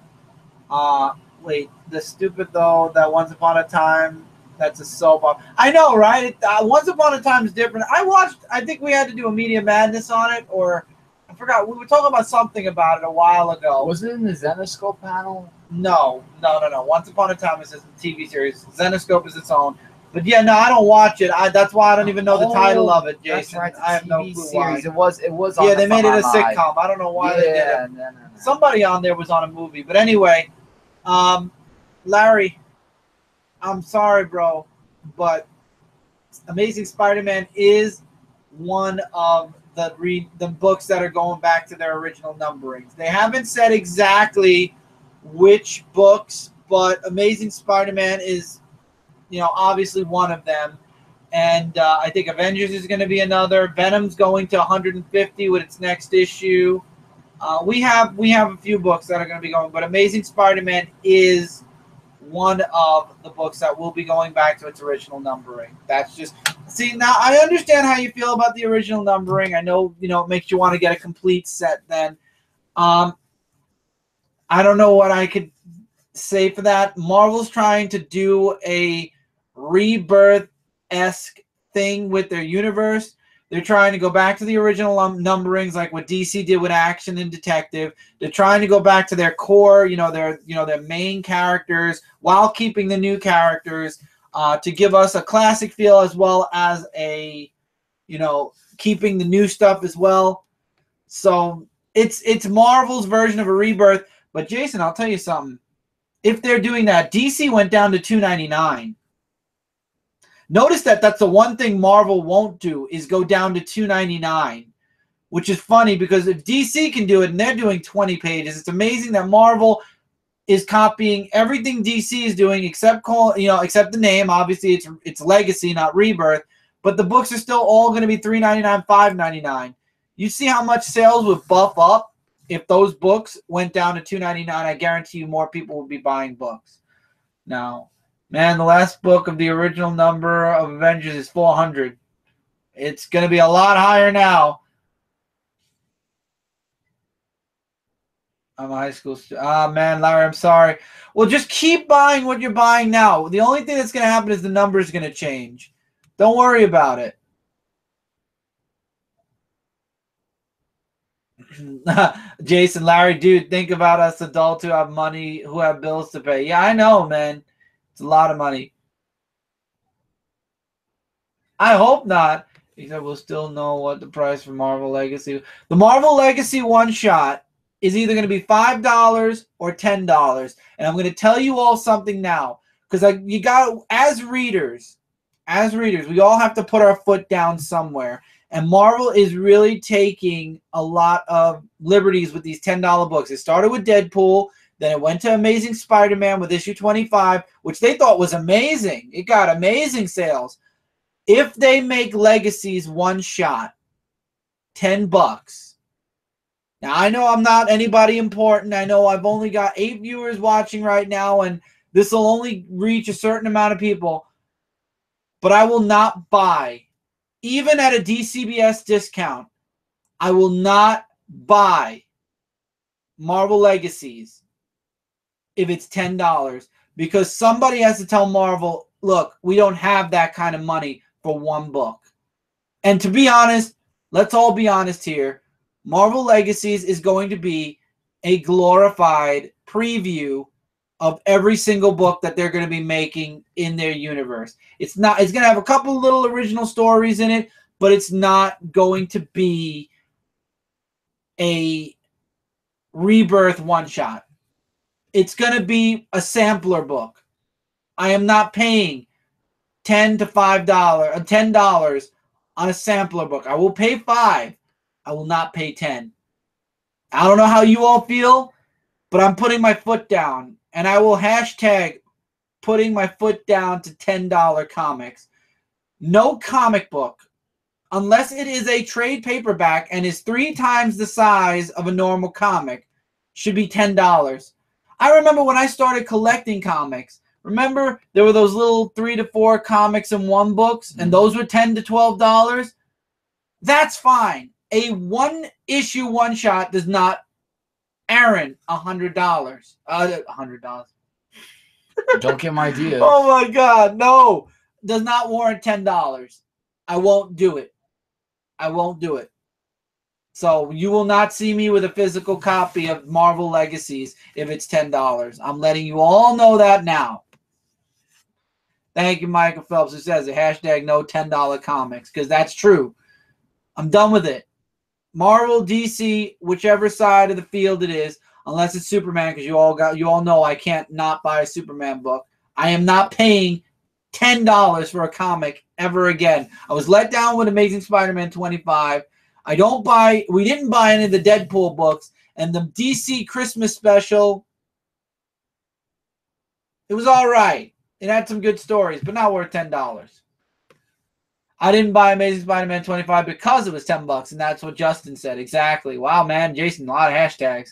the stupid, though, that Once Upon a Time, that's a soap opera. I know, right? Once Upon a Time is different. I think we had to do a Media Madness on it, or I forgot. We were talking about something about it a while ago. Was it in the Zenescope panel? No. Once Upon a Time is a TV series. Zenescope is its own. But yeah, no, I don't watch it. That's why I don't even know the title of it, Jason. That's right, I have no clue series. why. It was. Yeah, they made it a sitcom. I don't know why they did it. No. Somebody on there was on a movie. But anyway, Larry, I'm sorry, bro, but Amazing Spider-Man is one of the books that are going back to their original numberings. They haven't said exactly which books, but Amazing Spider-Man is, obviously one of them. And I think Avengers is going to be another. Venom's going to 150 with its next issue. We have a few books that are going to be going, but Amazing Spider-Man is one of the books that will be going back to its original numbering. That's just now I understand how you feel about the original numbering. I know it makes you want to get a complete set. Then I don't know what I could say for that. Marvel's trying to do a rebirth-esque thing with their universe. They're trying to go back to the original numberings, like what DC did with Action and Detective. They're trying to go back to their core, their main characters, while keeping the new characters to give us a classic feel, as well as keeping the new stuff as well. So it's Marvel's version of a rebirth. But Jason, I'll tell you something. If they're doing that, DC went down to $2.99. Notice that that's the one thing Marvel won't do, is go down to $2.99, which is funny because if DC can do it and they're doing 20 pages, it's amazing that Marvel is copying everything DC is doing except the name. Obviously, it's Legacy, not Rebirth, but the books are still all going to be $3.99, $5.99. You see how much sales would buff up if those books went down to $2.99. I guarantee you more people would be buying books. Now, man, the last book of the original number of Avengers is 400. It's going to be a lot higher now. I'm a high school student. Ah, man, Larry, I'm sorry. Well, just keep buying what you're buying now. The only thing that's going to happen is the number is going to change. Don't worry about it. Jason, Larry, dude, think about us adults who have money, who have bills to pay. Yeah, I know, man. It's a lot of money. I hope not. He said we'll still know what the price for Marvel Legacy. The Marvel Legacy one-shot is either going to be $5 or $10. And I'm going to tell you all something now. Because you got, as readers, we all have to put our foot down somewhere. And Marvel is really taking a lot of liberties with these $10 books. It started with Deadpool. Then it went to Amazing Spider-Man with issue 25, which they thought was amazing. It got amazing sales. If they make Legacies one shot, $10. Now, I know I'm not anybody important. I know I've only got 8 viewers watching right now, and this will only reach a certain amount of people. But I will not buy, even at a DCBS discount, I will not buy Marvel Legacies if it's $10, because somebody has to tell Marvel, look, we don't have that kind of money for one book. And to be honest, let's all be honest here, Marvel Legacies is going to be a glorified preview of every single book that they're going to be making in their universe. It's going to have a couple little original stories in it, but it's not going to be a rebirth one-shot. It's going to be a sampler book. I am not paying $10 on a sampler book. I will pay $5. I will not pay $10. I don't know how you all feel, but I'm putting my foot down, and I will hashtag putting my foot down to $10 comics. No comic book, unless it is a trade paperback and is 3 times the size of a normal comic, should be $10. I remember when I started collecting comics. Remember, there were those little 3 to 4 comics in one books, and those were $10 to $12. That's fine. A one-issue one-shot does not Aaron, $100. $100. Don't get my idea. Oh my God, no! Does not warrant $10. I won't do it. I won't do it. So you will not see me with a physical copy of Marvel Legacies if it's $10. I'm letting you all know that now. Thank you, Michael Phelps, who says it. Hashtag no $10 comics, because that's true. I'm done with it. Marvel, DC, whichever side of the field it is, unless it's Superman, because you all know I can't not buy a Superman book. I am not paying $10 for a comic ever again. I was let down with Amazing Spider-Man 25. We didn't buy any of the Deadpool books, and the DC Christmas special, it was all right. It had some good stories, but not worth $10. I didn't buy Amazing Spider-Man 25 because it was $10, and that's what Justin said. Exactly. Wow, man, Jason, a lot of hashtags.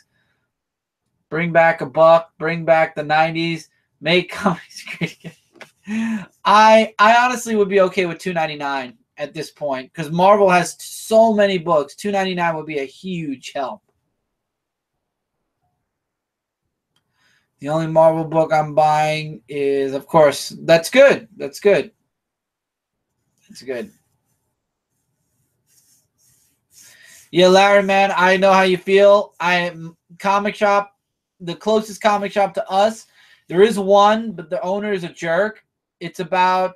Bring back a buck. Bring back the 90s. Make comics great again. I honestly would be okay with $2.99 at this point, because Marvel has so many books. $2.99 would be a huge help. The only Marvel book I'm buying is, of course, that's good. That's good. That's good. Yeah, Larry, man, I know how you feel. I am comic shop, the closest comic shop to us. There is one, but the owner is a jerk. It's about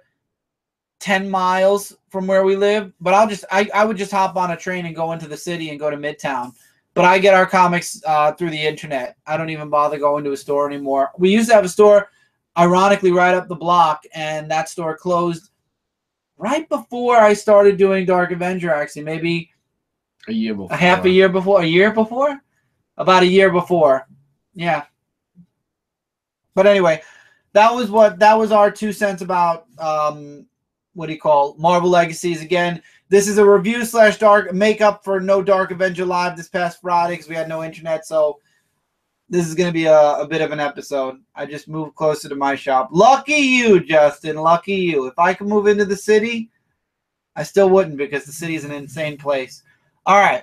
10 miles from where we live, but I would just hop on a train and go into the city and go to Midtown. But I get our comics through the internet. I don't even bother going to a store anymore. We used to have a store, ironically, right up the block, and that store closed right before I started doing Dark Avenger, actually. Maybe a year before. A year before? About a year before. Yeah. But anyway, that was our 2 cents about what do you call Marvel Legacies. Again, this is a review / dark makeup for no Dark Avenger Live this past Friday because we had no internet, so this is going to be a bit of an episode. I just moved closer to my shop. Lucky you, Justin. Lucky you. If I could move into the city, I still wouldn't because the city is an insane place. All right.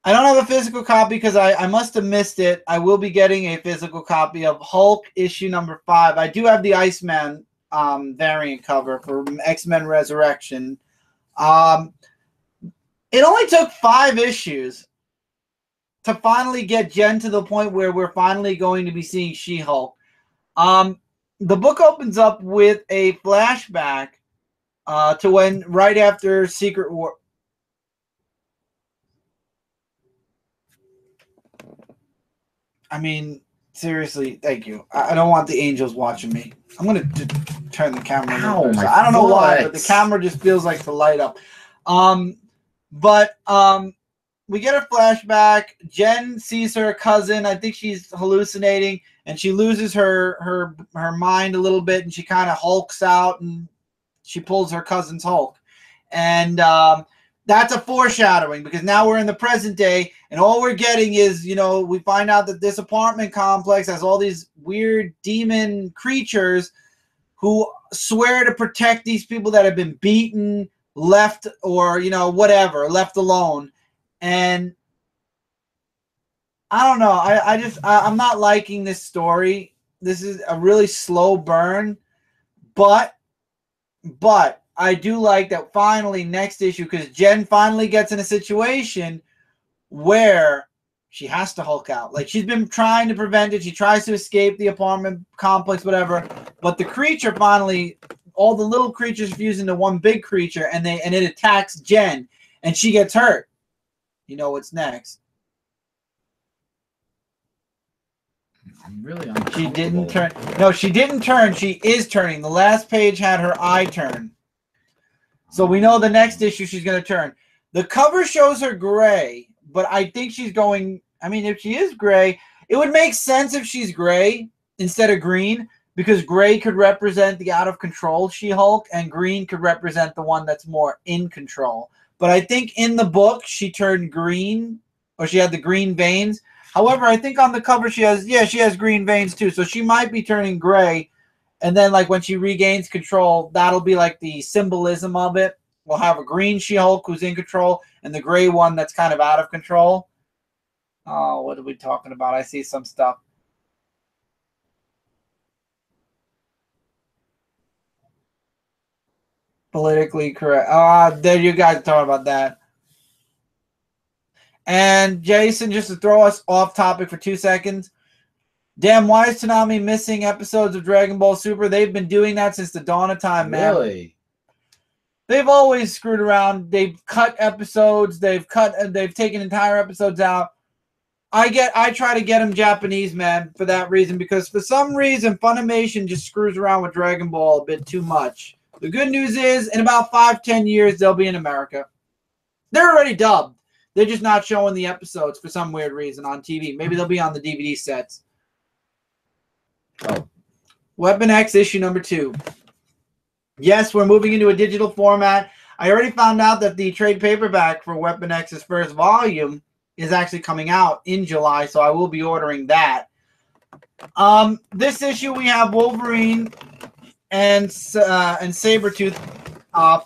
I don't have a physical copy because I must have missed it. I will be getting a physical copy of Hulk issue number 5. I do have the Iceman variant cover for XMen Resurrection. It only took 5 issues to finally get Jen to the point where we're finally going to be seeing She-Hulk. The book opens up with a flashback to when right after Secret War. I mean, seriously, thank you. I don't want the angels watching me. I'm going to turn the camera. I don't know why, but the camera just feels like the light up. We get a flashback. Jen sees her cousin. I think she's hallucinating, and she loses her mind a little bit, and she kind of hulks out, and she pulls her cousin's Hulk. And that's a foreshadowing because now we're in the present day, and all we're getting is, we find out that this apartment complex has all these weird demon creatures who swear to protect these people that have been beaten, left, or, whatever, left alone. And I don't know. I'm not liking this story. This is a really slow burn, but I do like that finally next issue, because Jen finally gets in a situation where she has to Hulk out. Like, she's been trying to prevent it. She tries to escape the apartment complex, whatever. But the creature finally, all the little creatures fuse into one big creature, and it attacks Jen, and she gets hurt. You know what's next? I'm really She didn't turn. No, she didn't turn. She is turning. The last page had her eye turn. So we know the next issue she's going to turn. The cover shows her gray, but I think she's going... I mean, if she is gray, it would make sense if she's gray instead of green, because gray could represent the out-of-control She-Hulk, and green could represent the one that's more in control. But I think in the book, she turned green, or she had the green veins. However, I think on the cover she has green veins too. So she might be turning gray. And then, like, when she regains control, that'll be like the symbolism of it. We'll have a green She-Hulk who's in control, and the gray one that's kind of out of control. Oh, what are we talking about? I see some stuff. Politically correct. There you guys talking about that. And Jason, just to throw us off topic for 2 seconds. Damn, why is Toonami missing episodes of Dragon Ball Super? They've been doing that since the dawn of time, man. Really? They've always screwed around. They've cut episodes. They've taken entire episodes out. I try to get them Japanese, man, for that reason, because for some reason Funimation just screws around with Dragon Ball a bit too much. The good news is, in about 5-10 years, they'll be in America. They're already dubbed. They're just not showing the episodes for some weird reason on TV. Maybe they'll be on the DVD sets. Oh. Weapon X issue number 2. Yes, we're moving into a digital format. I already found out that the trade paperback for Weapon X's first volume is actually coming out in July, so I will be ordering that. This issue we have Wolverine and Sabretooth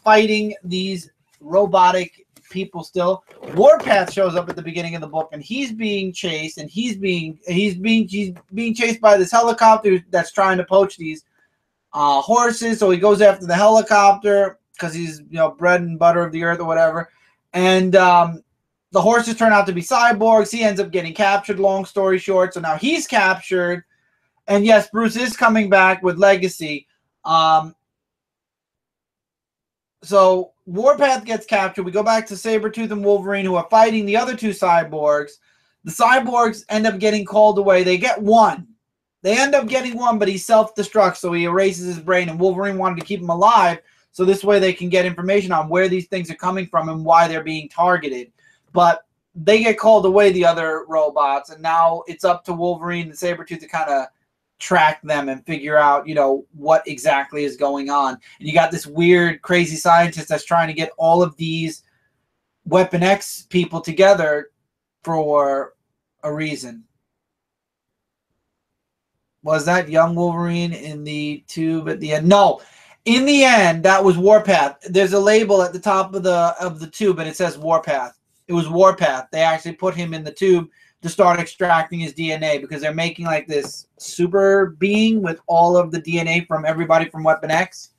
fighting these robotic people still. Warpath shows up at the beginning of the book, and he's being chased, and he's being chased by this helicopter that's trying to poach these horses. So he goes after the helicopter because he's bread and butter of the earth or whatever. And the horses turn out to be cyborgs. He ends up getting captured, long story short. So now he's captured. And yes, Bruce is coming back with Legacy. So Warpath gets captured. We go back to Sabretooth and Wolverine, who are fighting the other two cyborgs. The cyborgs end up getting called away. They get one. They end up getting one, but he self-destructs, so he erases his brain. And Wolverine wanted to keep him alive, so this way they can get information on where these things are coming from and why they're being targeted. But they get called away, the other robots, and now it's up to Wolverine and Sabretooth to kind of track them and figure out, you know, what exactly is going on. And you got this weird, crazy scientist that's trying to get all of these Weapon X people together for a reason. Was that young Wolverine in the tube at the end? No. In the end, that was Warpath. There's a label at the top of the tube, and it says Warpath. It was Warpath. They actually put him in the tube to start extracting his DNA because they're making like this super being with all of the DNA from everybody from Weapon X.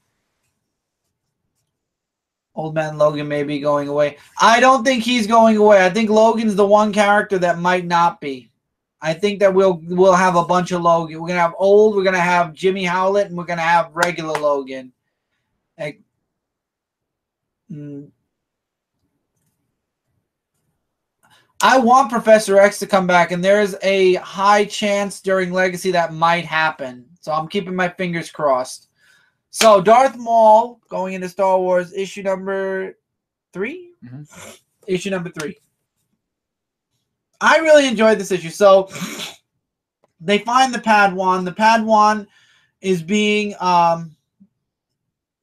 Old Man Logan may be going away. I don't think he's going away. I think Logan's the one character that might not be. I think that we'll have a bunch of Logan. We're gonna have old. We're gonna have Jimmy Howlett, and we're gonna have regular Logan. Like, I want Professor X to come back, and there's a high chance during Legacy that might happen. So I'm keeping my fingers crossed. So Darth Maul going into Star Wars issue number 3. Issue number 3. I really enjoyed this issue. So they find the Padawan. The Padawan is being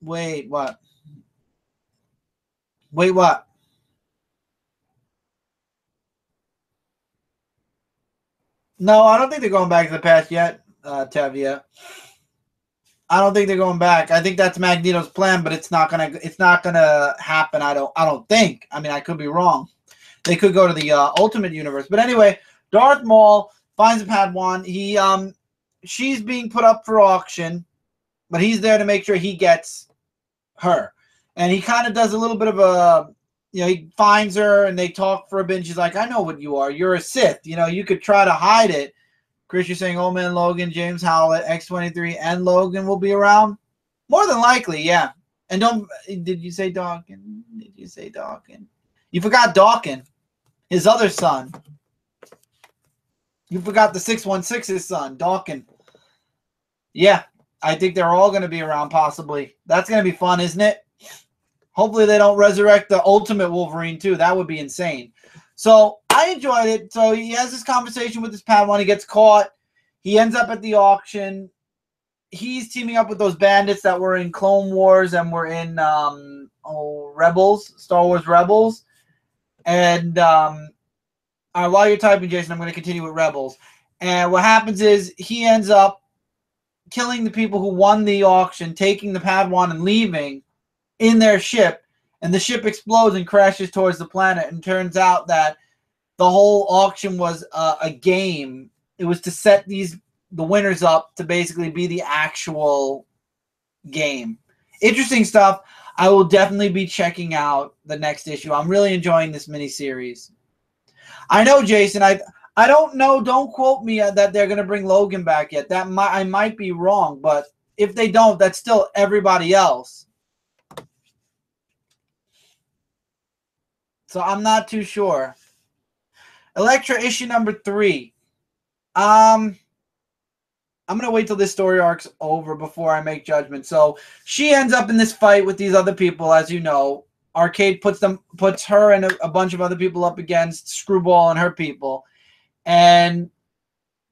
wait, what? Wait, what? No, I don't think they're going back to the past yet, Tevia. I don't think they're going back. I think that's Magneto's plan, but it's not gonna happen. I don't think. I mean, I could be wrong. They could go to the Ultimate Universe. But anyway, Darth Maul finds a Padawan. She's being put up for auction, but he's there to make sure he gets her. And he kind of does a little bit of a, you know, he finds her and they talk for a bit. And she's like, I know what you are. You're a Sith. You know, you could try to hide it. Chris, you're saying Old Man Logan, James Howlett, X-23, and Logan will be around? More than likely, yeah. And did you say Dawkins? Did you say Dawkins? You forgot Dawkins, his other son. You forgot the 616's son, Dawkins. Yeah, I think they're all going to be around possibly. That's going to be fun, isn't it? Hopefully they don't resurrect the Ultimate Wolverine too. That would be insane. So I enjoyed it. So he has this conversation with his Padawan. He gets caught. He ends up at the auction. He's teaming up with those bandits that were in Clone Wars and were in Rebels, Star Wars Rebels. And while you're typing, Jason, I'm going to continue with Rebels. And what happens is he ends up killing the people who won the auction, taking the Padawan and leaving in their ship. And the ship explodes and crashes towards the planet. And turns out that the whole auction was a game. It was to set the winners up to basically be the actual game. Interesting stuff. I will definitely be checking out the next issue. I'm really enjoying this miniseries. I know, Jason. I don't know. Don't quote me that they're going to bring Logan back yet. I might be wrong, but if they don't, that's still everybody else. So I'm not too sure. Elektra issue number 3. I'm going to wait till this story arc's over before I make judgment. So she ends up in this fight with these other people, as you know. Arcade puts her and a bunch of other people up against Screwball and her people. And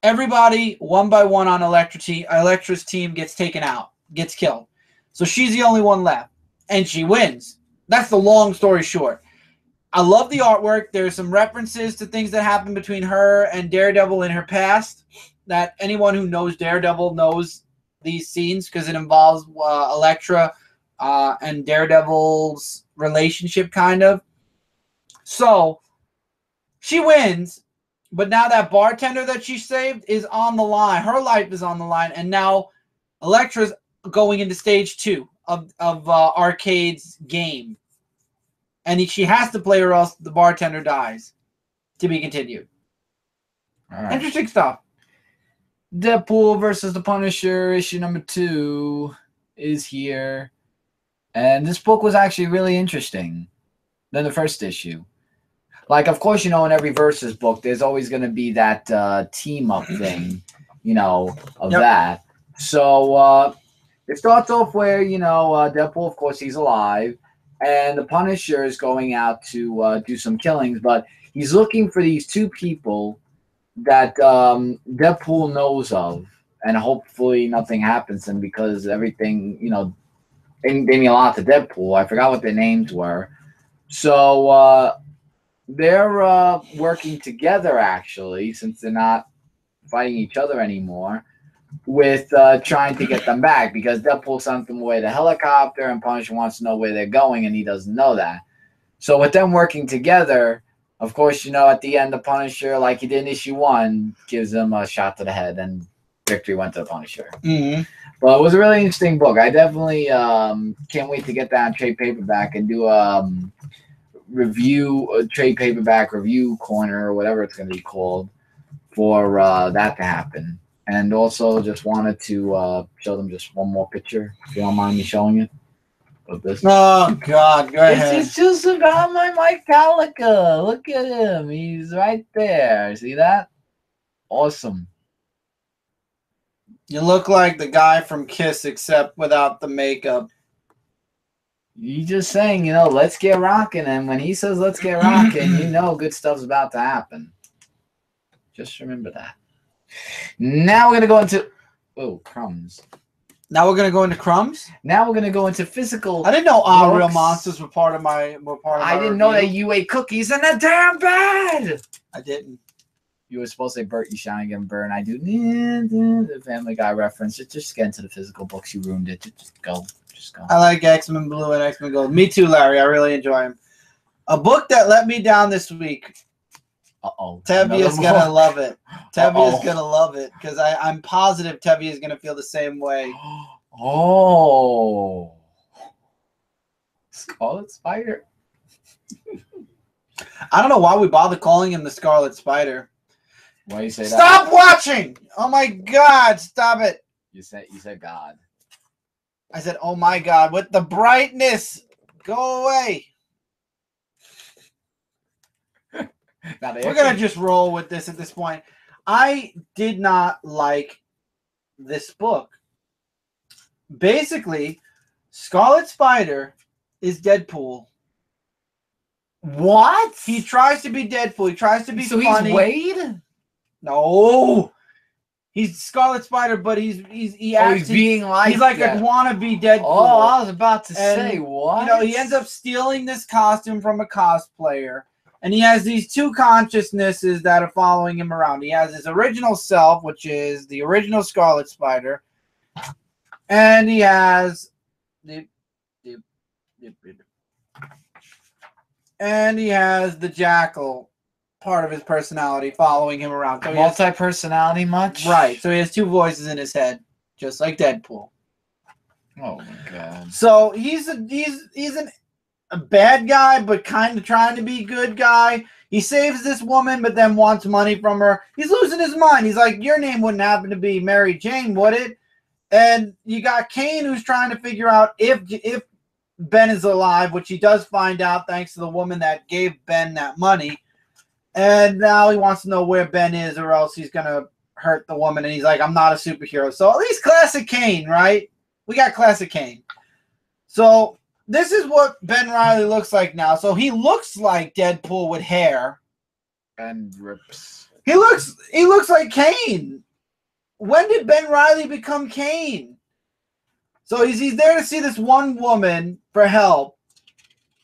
everybody, one by one on Elektra's team gets taken out, gets killed. So she's the only one left. And she wins. That's the long story short. I love the artwork. There's some references to things that happened between her and Daredevil in her past. That anyone who knows Daredevil knows these scenes because it involves Elektra and Daredevil's relationship, kind of. So she wins, but now that bartender that she saved is on the line. Her life is on the line, and now Elektra's going into stage 2 of Arcade's game. and she has to play or else the bartender dies. To be continued. All right. Interesting stuff. Deadpool versus the Punisher, issue number 2 is here. And this book was actually really interesting than the first issue. Like, of course, you know, in every Versus book, there's always going to be that team-up thing, you know, of that. So it starts off where, you know, Deadpool, of course, he's alive. And the Punisher is going out to do some killings. But he's looking for these 2 people that Deadpool knows of, and hopefully nothing happens to them because everything, you know, they mean a lot to Deadpool. I forgot what their names were. So they're working together, actually, since they're not fighting each other anymore, with trying to get them back because Deadpool sent them away the helicopter and Punisher wants to know where they're going and he doesn't know that. So with them working together, of course, you know, at the end, the Punisher, like he did in issue 1, gives him a shot to the head, and victory went to the Punisher. Mm-hmm. But it was a really interesting book. I definitely can't wait to get that on trade paperback and do a trade paperback review corner or whatever it's going to be called for that to happen. And also just wanted to show them just one more picture, if you don't mind me showing it. Of this. Oh, God, go ahead. It's just about my Mike Calica. Look at him. He's right there. See that? Awesome. You look like the guy from Kiss, except without the makeup. You just saying, you know, let's get rocking. And when he says let's get rocking, you know good stuff's about to happen. Just remember that. Now we're going to go into... Oh, crumbs. Now we're going to go into crumbs? Now we're going to go into physical... I didn't know All Real Monsters were part of my I didn't know that you ate cookies in a damn bed! I didn't. You were supposed to say Bert, you shine again, Bert, and I do the Family Guy reference. Just get into the physical books. You ruined it. Just go. Just go. I like X-Men Blue and X-Men Gold. Me too, Larry. I really enjoy them. A book that let me down this week. Uh-oh. Tevia's going to love it. Tevia's going to love it because I'm positive Tevia's going to feel the same way. Oh. Scarlet Spider. I don't know why we bother calling him the Scarlet Spider. Why you say that? Stop watching! Oh my God! Stop it! You said God. I said, oh my God! With the brightness, go away. We're gonna just roll with this at this point. I did not like this book. Basically, Scarlet Spider is Deadpool. What? He tries to be Deadpool. He tries to be funny. So he's Wade? No. He's Scarlet Spider, but he's being like he's like a wannabe Deadpool. Oh, I was about to say what? You know, he ends up stealing this costume from a cosplayer, and he has these 2 consciousnesses that are following him around. He has his original self, which is the original Scarlet Spider, and he has the Jackal part of his personality following him around. So multi-personality much? Right. So he has 2 voices in his head, just like Deadpool. Oh my God. So he's a bad guy, but kind of trying to be a good guy. He saves this woman, but then wants money from her. He's losing his mind. He's like, your name wouldn't happen to be Mary Jane, would it? And you got Kane, who's trying to figure out if Ben is alive, which he does find out thanks to the woman that gave Ben that money. And now he wants to know where Ben is, or else he's going to hurt the woman. And he's like, I'm not a superhero. So at least classic Kane, right? We got classic Kane. So this is what Ben Reilly looks like now. So he looks like Deadpool with hair. And rips. He looks like Kane. When did Ben Reilly become Kane? So he's there to see this one woman for help.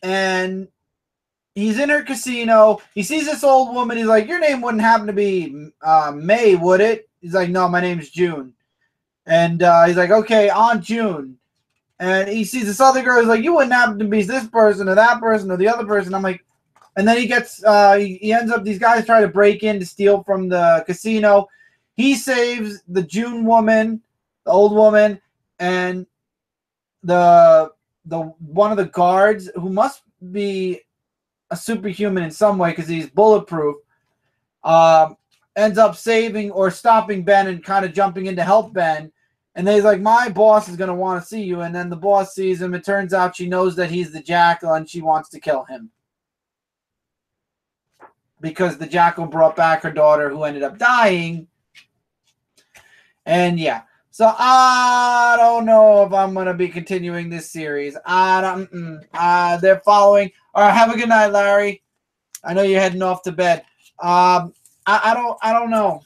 And he's in her casino. He sees this old woman. He's like, your name wouldn't happen to be May, would it? He's like, no, my name's June. And he's like, okay, Aunt June. And he sees this other girl. He's like, you wouldn't happen to be this person or that person or the other person. I'm like, and then he gets, he ends up, these guys try to break in to steal from the casino. He saves the June woman, the old woman, and the one of the guards who must be a superhuman in some way because he's bulletproof. Ends up saving or stopping Ben and kind of jumping in to help Ben. And then he's like, my boss is going to want to see you. And then the boss sees him. It turns out she knows that he's the Jackal and she wants to kill him. Because the Jackal brought back her daughter who ended up dying. And yeah. So I don't know if I'm going to be continuing this series. They're following. All right, have a good night, Larry. I know you're heading off to bed. I don't know.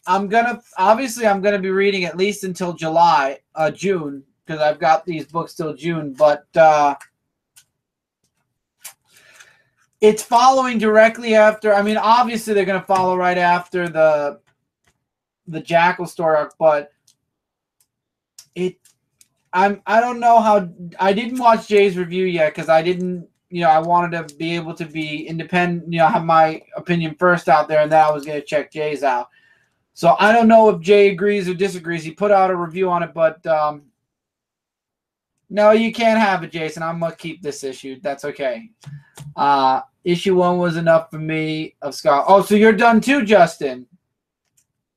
I'm gonna be reading at least until June, because I've got these books till June, but it's following directly after. I mean, obviously they're gonna follow right after the Jackal story arc, but I don't know how. I didn't watch Jay's review yet because I didn't. I wanted to be able to be independent, have my opinion first out there, and then I was going to check Jay's out. So I don't know if Jay agrees or disagrees. He put out a review on it, but no, you can't have it, Jason. I'm going to keep this issue. That's okay. Issue 1 was enough for me of Scott. Oh, so you're done too, Justin.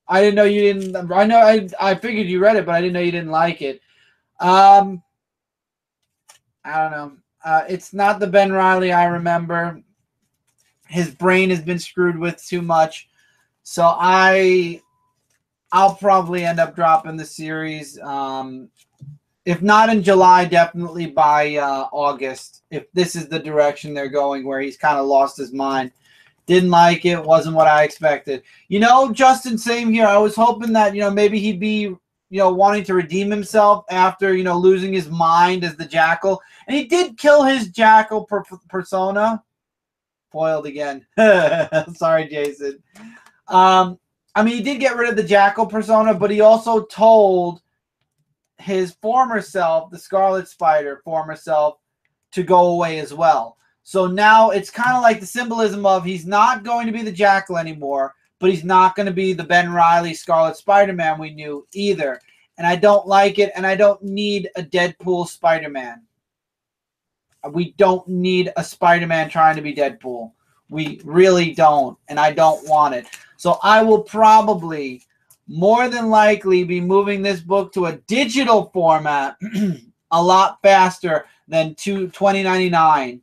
I didn't know you didn't. I know I figured you read it, but I didn't know you didn't like it. I don't know. It's not the Ben Reily I remember. His brain has been screwed with too much. So I'll probably end up dropping the series. If not in July, definitely by August. If this is the direction they're going, where he's kind of lost his mind. Didn't like it. Wasn't what I expected. Justin, same here. I was hoping that, maybe he'd be wanting to redeem himself after, losing his mind as the Jackal. And he did kill his Jackal persona. Foiled again. Sorry, Jason. He did get rid of the Jackal persona, but he also told his former self, the Scarlet Spider former self, to go away as well. So now it's kind of like the symbolism of he's not going to be the Jackal anymore, but he's not going to be the Ben Reily Scarlet Spider-Man we knew either. And I don't like it, and I don't need a Deadpool Spider-Man. We don't need a Spider-Man trying to be Deadpool. We really don't, and I don't want it. So I will probably, more than likely, be moving this book to a digital format a lot faster than $20.99.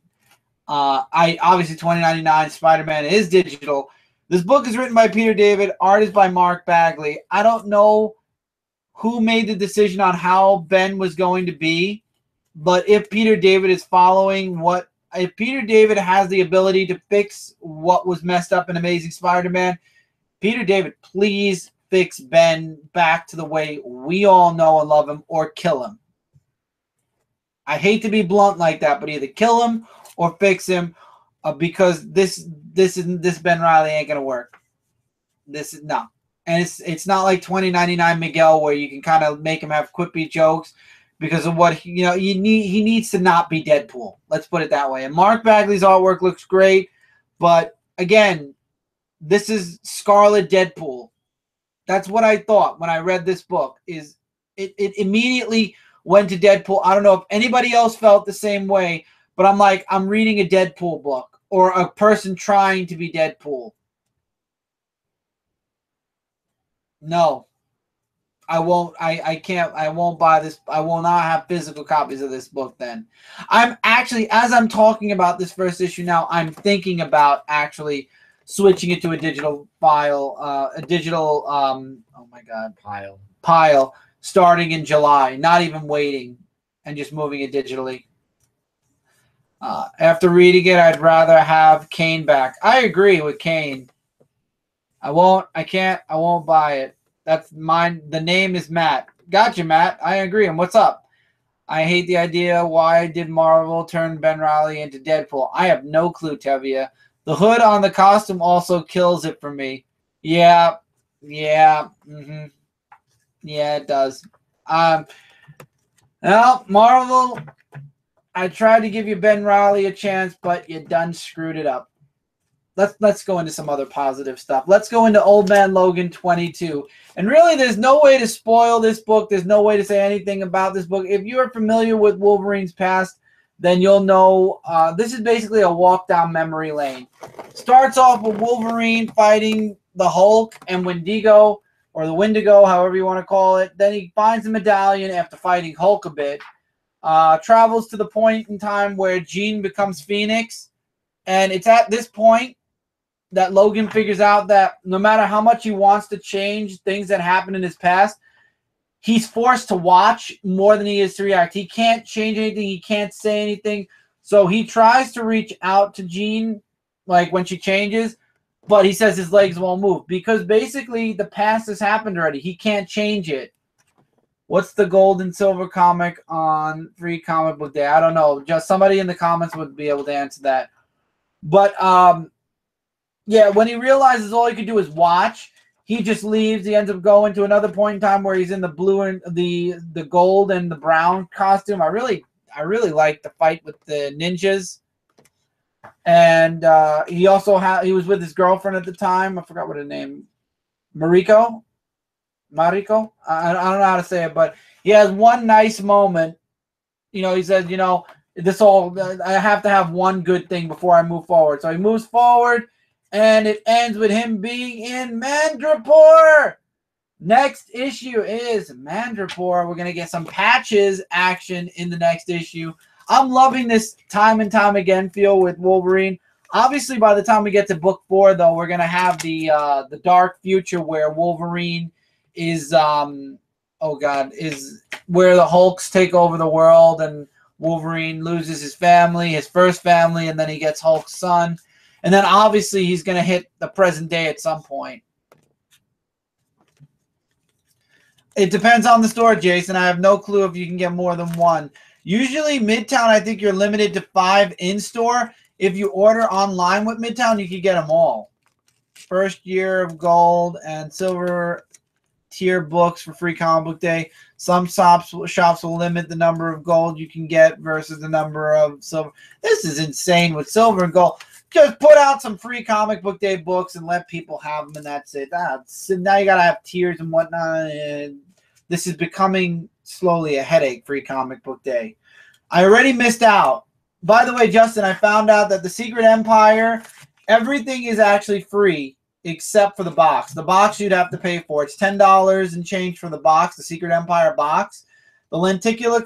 Obviously $20.99 Spider-Man is digital. This book is written by Peter David. Art is by Mark Bagley. I don't know who made the decision on how Ben was going to be, but if Peter David is following if Peter David has the ability to fix what was messed up in Amazing Spider-Man, Peter David, please fix Ben back to the way we all know and love him, or kill him. I hate to be blunt like that, but either kill him or fix him, because this Ben Reily ain't gonna work. This is no, and it's not like $20.99 Miguel where you can kind of make him have quippy jokes because of what he needs to not be Deadpool. Let's put it that way. And Mark Bagley's artwork looks great, but again, this is Scarlet Deadpool. That's what I thought when I read this book. It immediately went to Deadpool. I don't know if anybody else felt the same way, but I'm like, I'm reading a Deadpool book or a person trying to be Deadpool. No, I won't. I can't. I won't buy this. I will not have physical copies of this book then. I'm actually, as I'm talking about this first issue now, I'm thinking about actually switching it to a digital file, oh my God, pile, starting in July, not even waiting and just moving it digitally. After reading it, I'd rather have Kane back. I agree with Kane. I won't buy it. That's mine. The name is Matt. Gotcha, Matt. I agree. And what's up? I hate the idea. Why did Marvel turn Ben Reily into Deadpool? I have no clue, Tevia. The hood on the costume also kills it for me. Yeah. Yeah, it does. Well, Marvel, I tried to give you Ben Reily a chance, but you done screwed it up. Let's go into some other positive stuff. Let's go into Old Man Logan 22. And really, there's no way to spoil this book. There's no way to say anything about this book. If you are familiar with Wolverine's past, then you'll know this is basically a walk down memory lane. Starts off with Wolverine fighting the Hulk and Wendigo, or the Wendigo, however you want to call it. Then he finds the medallion after fighting Hulk a bit. Travels to the point in time where Jean becomes Phoenix. And it's at this point that Logan figures out that no matter how much he wants to change things that happened in his past, he's forced to watch more than he is to react. He can't change anything. He can't say anything. So he tries to reach out to Jean, like when she changes, but he says his legs won't move because basically the past has happened already. He can't change it. What's the gold and silver comic on Free Comic Book Day? I don't know. Just somebody in the comments would be able to answer that. But yeah, when he realizes all he could do is watch, he just leaves. He ends up going to another point in time where he's in the blue and the gold and the brown costume. I really like the fight with the ninjas. And he also he was with his girlfriend at the time. I forgot what her name. Mariko. I don't know how to say it, but he has one nice moment. You know, he says, you know, I have to have one good thing before I move forward. So he moves forward. And it ends with him being in Mandrapore. Next issue is Mandrapore. We're going to get some patches action in the next issue. I'm loving this time and time again feel with Wolverine. Obviously, by the time we get to book 4, though, we're going to have the dark future where Wolverine is, is where the Hulks take over the world and Wolverine loses his family, his first family, and then he gets Hulk's son. And then obviously he's going to hit the present day at some point. It depends on the store, Jason. I have no clue if you can get more than one. Usually Midtown, I think you're limited to 5 in-store. If you order online with Midtown, you can get them all. First year of gold and silver tier books for Free Comic Book Day. Some shops will limit the number of gold you can get versus the number of silver. This is insane with silver and gold. Just put out some Free Comic Book Day books and let people have them, and that's it. So now you got to have tiers and whatnot. And this is becoming slowly a headache, Free Comic Book Day. I already missed out. By the way, Justin, I found out that the Secret Empire, everything is actually free except for the box. The box you'd have to pay for. It's $10 and change for the box, the Secret Empire box. The lenticular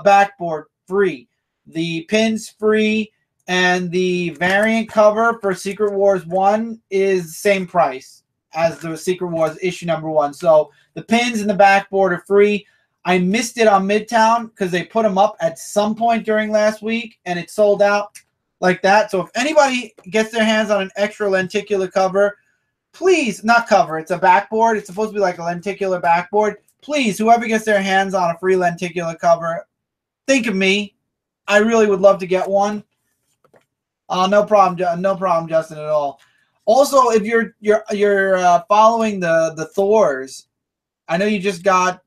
backboard, free. The pins, free. And the variant cover for Secret Wars 1 is the same price as the Secret Wars issue number 1. So the pins and the backboard are free. I missed it on Midtown because they put them up at some point during last week, and it sold out like that. So if anybody gets their hands on an extra lenticular cover, please, not cover, it's a backboard. It's supposed to be like a lenticular backboard. Please, whoever gets their hands on a free lenticular cover, think of me. I really would love to get one. No problem, Justin, at all. Also, if you're following the Thors, I know you just got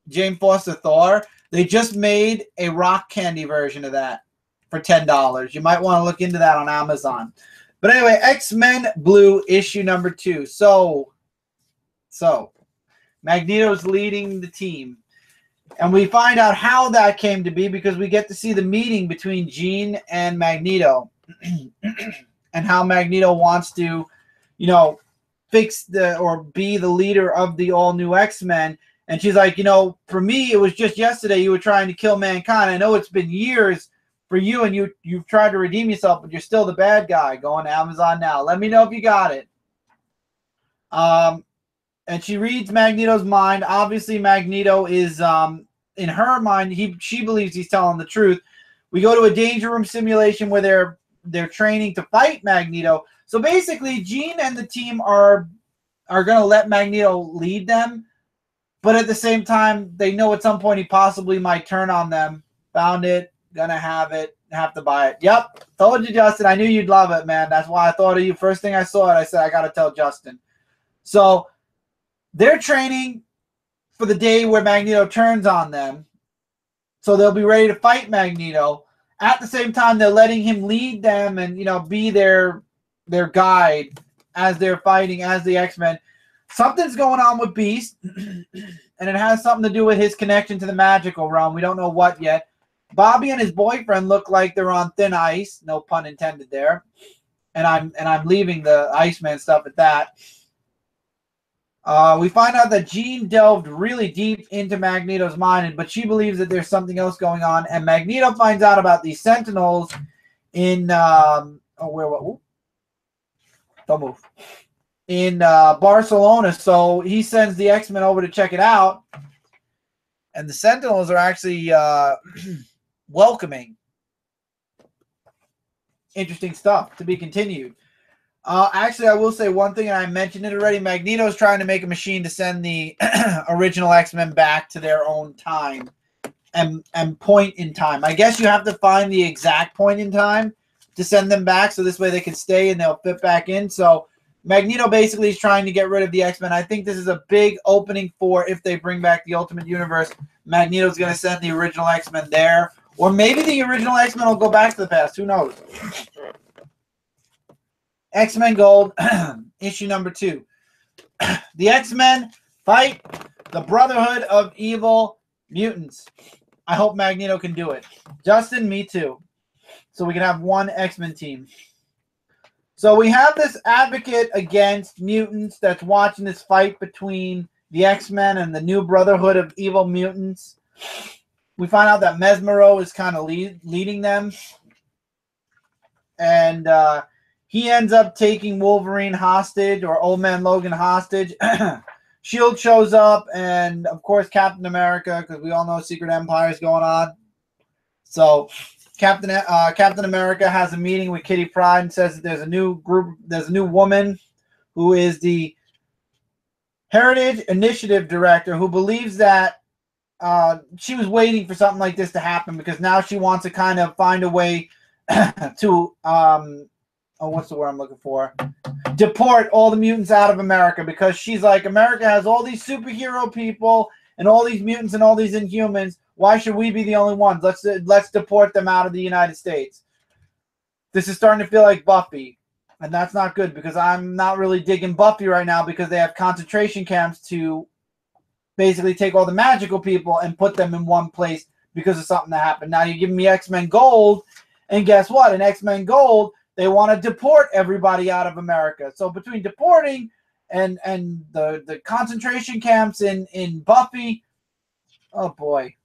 Jane Foster Thor. They just made a rock candy version of that for $10. You might want to look into that on Amazon. But anyway, X-Men Blue issue number 2. So Magneto's leading the team. And we find out how that came to be because we get to see the meeting between Jean and Magneto and how Magneto wants to, you know, fix or be the leader of the all-new X-Men. And she's like, you know, for me, it was just yesterday you were trying to kill mankind. I know it's been years for you and you've tried to redeem yourself, but you're still the bad guy. Go on Amazon now. Let me know if you got it. And she reads Magneto's mind. Obviously, Magneto is, in her mind, she believes he's telling the truth. We go to a danger room simulation where they're training to fight Magneto. So basically, Jean and the team are going to let Magneto lead them. But at the same time, they know at some point he possibly might turn on them. Found it. Gonna have it. Have to buy it. Yep. Told you, Justin. I knew you'd love it, man. That's why I thought of you. First thing I saw it, I said, I got to tell Justin. So they're training for the day where Magneto turns on them. So they'll be ready to fight Magneto. At the same time, they're letting him lead them and, you know, be their guide as they're fighting as the X-Men. Something's going on with Beast, and it has something to do with his connection to the magical realm. We don't know what yet. Bobby and his boyfriend look like they're on thin ice. No pun intended there. And I'm leaving the Iceman stuff at that. We find out that Jean delved really deep into Magneto's mind, but she believes that there's something else going on. And Magneto finds out about these Sentinels in don't move. In Barcelona. So he sends the X-Men over to check it out. And the Sentinels are actually welcoming. Interesting stuff to be continued. Actually, I will say one thing, and I mentioned it already. Magneto is trying to make a machine to send the original X-Men back to their own time and point in time. I guess you have to find the exact point in time to send them back, so this way they can stay and they'll fit back in. So Magneto basically is trying to get rid of the X-Men. I think this is a big opening for if they bring back the Ultimate Universe. Magneto's going to send the original X-Men there. Or maybe the original X-Men will go back to the past. Who knows? X-Men Gold, issue number 2. The X-Men fight the Brotherhood of Evil Mutants. I hope Magneto can do it. Justin, me too. So we can have one X-Men team. So we have this advocate against mutants that's watching this fight between the X-Men and the new Brotherhood of Evil Mutants. We find out that Mesmero is kind of leading them. And he ends up taking Wolverine hostage, or Old Man Logan hostage. S.H.I.E.L.D. shows up, and of course Captain America, because we all know Secret Empire is going on. So Captain America has a meeting with Kitty Pryde and says that there's a new woman who is the Heritage Initiative Director, who believes that she was waiting for something like this to happen, because now she wants to kind of find a way to what's the word I'm looking for? Deport all the mutants out of America, because she's like, America has all these superhero people and all these mutants and all these Inhumans. Why should we be the only ones? Let's deport them out of the United States. This is starting to feel like Buffy, and that's not good, because I'm not really digging Buffy right now, because they have concentration camps to basically take all the magical people and put them in one place because of something that happened. Now you're giving me X-Men Gold, and guess what? In X-Men Gold, they want to deport everybody out of America. So between deporting and the concentration camps in Buffy, oh boy.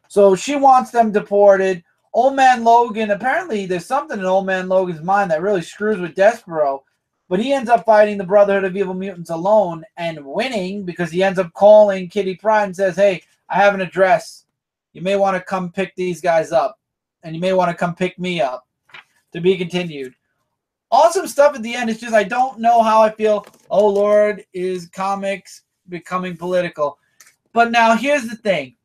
So she wants them deported. Old Man Logan, apparently there's something in Old Man Logan's mind that really screws with Despero, but he ends up fighting the Brotherhood of Evil Mutants alone and winning, because he ends up calling Kitty Pryde and says, hey, I have an address. You may want to come pick these guys up, and you may want to come pick me up. To be continued. Awesome stuff at the end. It's just I don't know how I feel. Oh, Lord, is comics becoming political? But now here's the thing.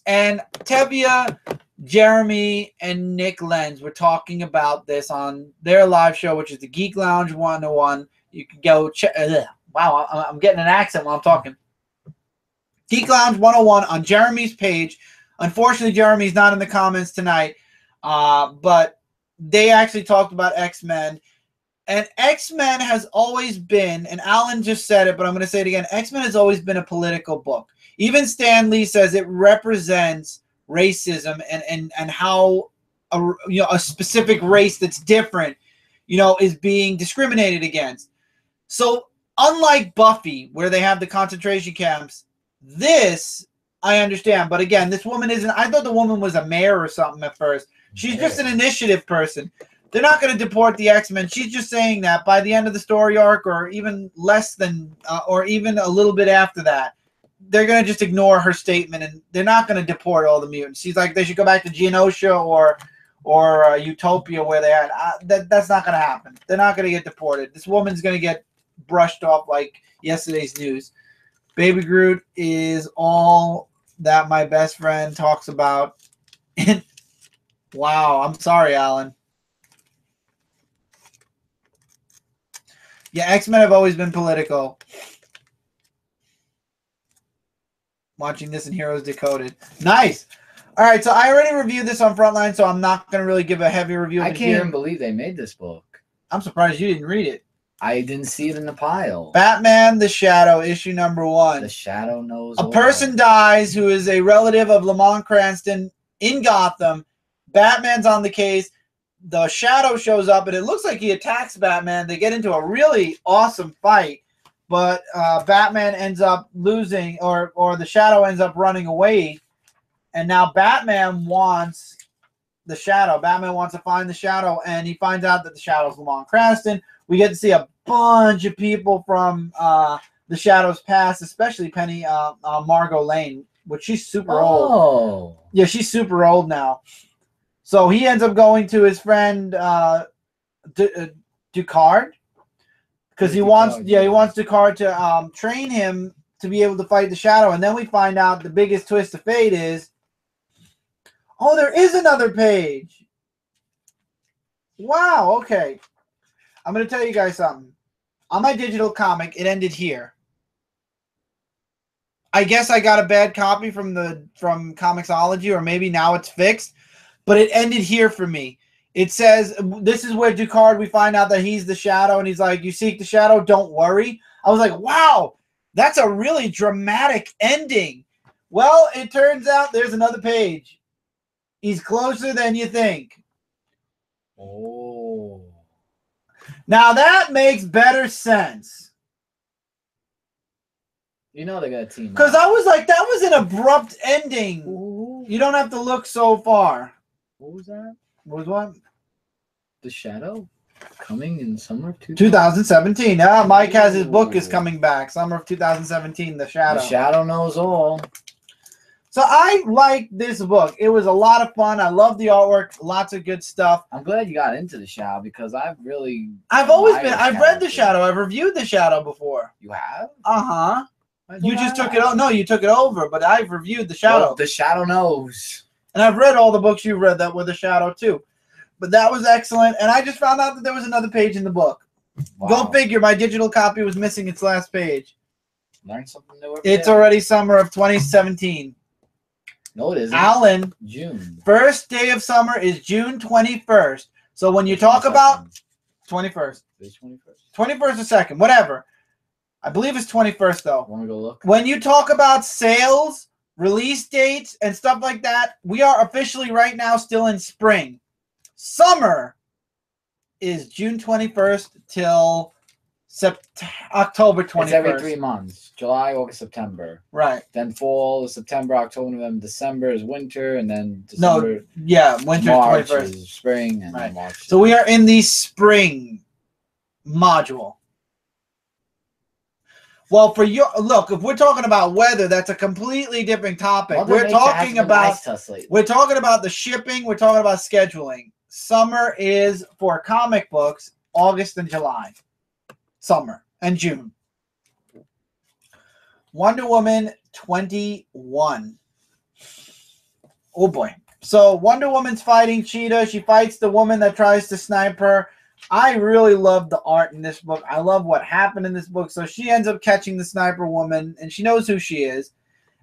And Tevia, Jeremy, and Nick Lenz were talking about this on their live show, which is the Geek Lounge 101. You can go check. Wow, I'm getting an accent while I'm talking. Geek Lounge 101 on Jeremy's page. Unfortunately, Jeremy's not in the comments tonight, but they actually talked about X-Men. And X-Men has always been, and Alan just said it, but I'm going to say it again, X-Men has always been a political book. Even Stan Lee says it represents racism and how a specific race that's different, is being discriminated against. So unlike Buffy, where they have the concentration camps, this I understand. But again, this woman isn't, I thought the woman was a mayor or something at first. She's just an initiative person. They're not going to deport the X-Men. She's just saying that by the end of the story arc, or even less than, or even a little bit after that, they're going to just ignore her statement, and they're not going to deport all the mutants. She's like, they should go back to Genosha or Utopia, where they had. That's not going to happen. They're not going to get deported. This woman's going to get brushed off like yesterday's news. Baby Groot is all that my best friend talks about. Wow, I'm sorry, Alan. Yeah, X-Men have always been political. Watching this in Heroes Decoded. Nice. All right, so I already reviewed this on Frontline, so I'm not going to really give a heavy review. I can't even believe they made this book. I'm surprised you didn't read it. I didn't see it in the pile. Batman the Shadow, issue number 1. The Shadow knows. A person dies who is a relative of Lamont Cranston in Gotham. Batman's on the case. The Shadow shows up, and it looks like he attacks Batman. They get into a really awesome fight, but Batman ends up losing, or the Shadow ends up running away, and now Batman wants the Shadow. Batman wants to find the Shadow, and he finds out that the Shadow's Lamont Cranston. We get to see a bunch of people from the Shadow's past, especially Penny Margot Lane, which she's super old. Yeah, she's super old now. So he ends up going to his friend Ducard, because he wants Ducard to train him to be able to fight the Shadow. And then we find out the biggest twist of fate is, oh, there is another page. Wow, okay. I'm going to tell you guys something. On my digital comic, it ended here. I guess I got a bad copy from Comixology, or maybe now it's fixed. But it ended here for me. It says, this is where Ducard, we find out that he's the Shadow, and he's like, you seek the Shadow, don't worry. I was like, wow, that's a really dramatic ending. Well, it turns out there's another page. He's closer than you think. Oh. Now that makes better sense. You know they're going to team up. Because I was like, that was an abrupt ending. Ooh. You don't have to look so far. What was that? What was what? The Shadow coming in summer of 2017. Yeah, Mike has his book is coming back. Summer of 2017, The Shadow. The Shadow knows all. So I like this book. It was a lot of fun. I love the artwork. Lots of good stuff. I'm glad you got into The Shadow, because I've read The Shadow. I've reviewed The Shadow before. You have? Uh-huh. You just took it over. No, you took it over, but I've reviewed The Shadow. Well, The Shadow knows. And I've read all the books you've read that were The Shadow too. But that was excellent. And I just found out that there was another page in the book. Wow. Go figure. My digital copy was missing its last page. Learn something new every It's day. already summer of 2017. No, it isn't. Alan, June. First day of summer is June 21st. So when you talk about 21st. 21st or 2nd, whatever. I believe it's 21st though. Want to go look? When you talk about sales, release dates, and stuff like that, we are officially right now still in spring. Summer is June 21st till October 21st. It's every 3 months. July, August, September. Right. Then fall is September, October, November, December is winter, and then December. No, yeah, winter March 21st. is spring, and right. then March. So we are in the spring module. Well, for your look, if we're talking about weather, that's a completely different topic. We're talking about the shipping. We're talking about scheduling. Summer is for comic books, August and July. Summer and June. Wonder Woman 21. Oh boy. So Wonder Woman's fighting Cheetah. She fights the woman that tries to snipe her. I really love the art in this book. I love what happened in this book. So she ends up catching the sniper woman, and she knows who she is.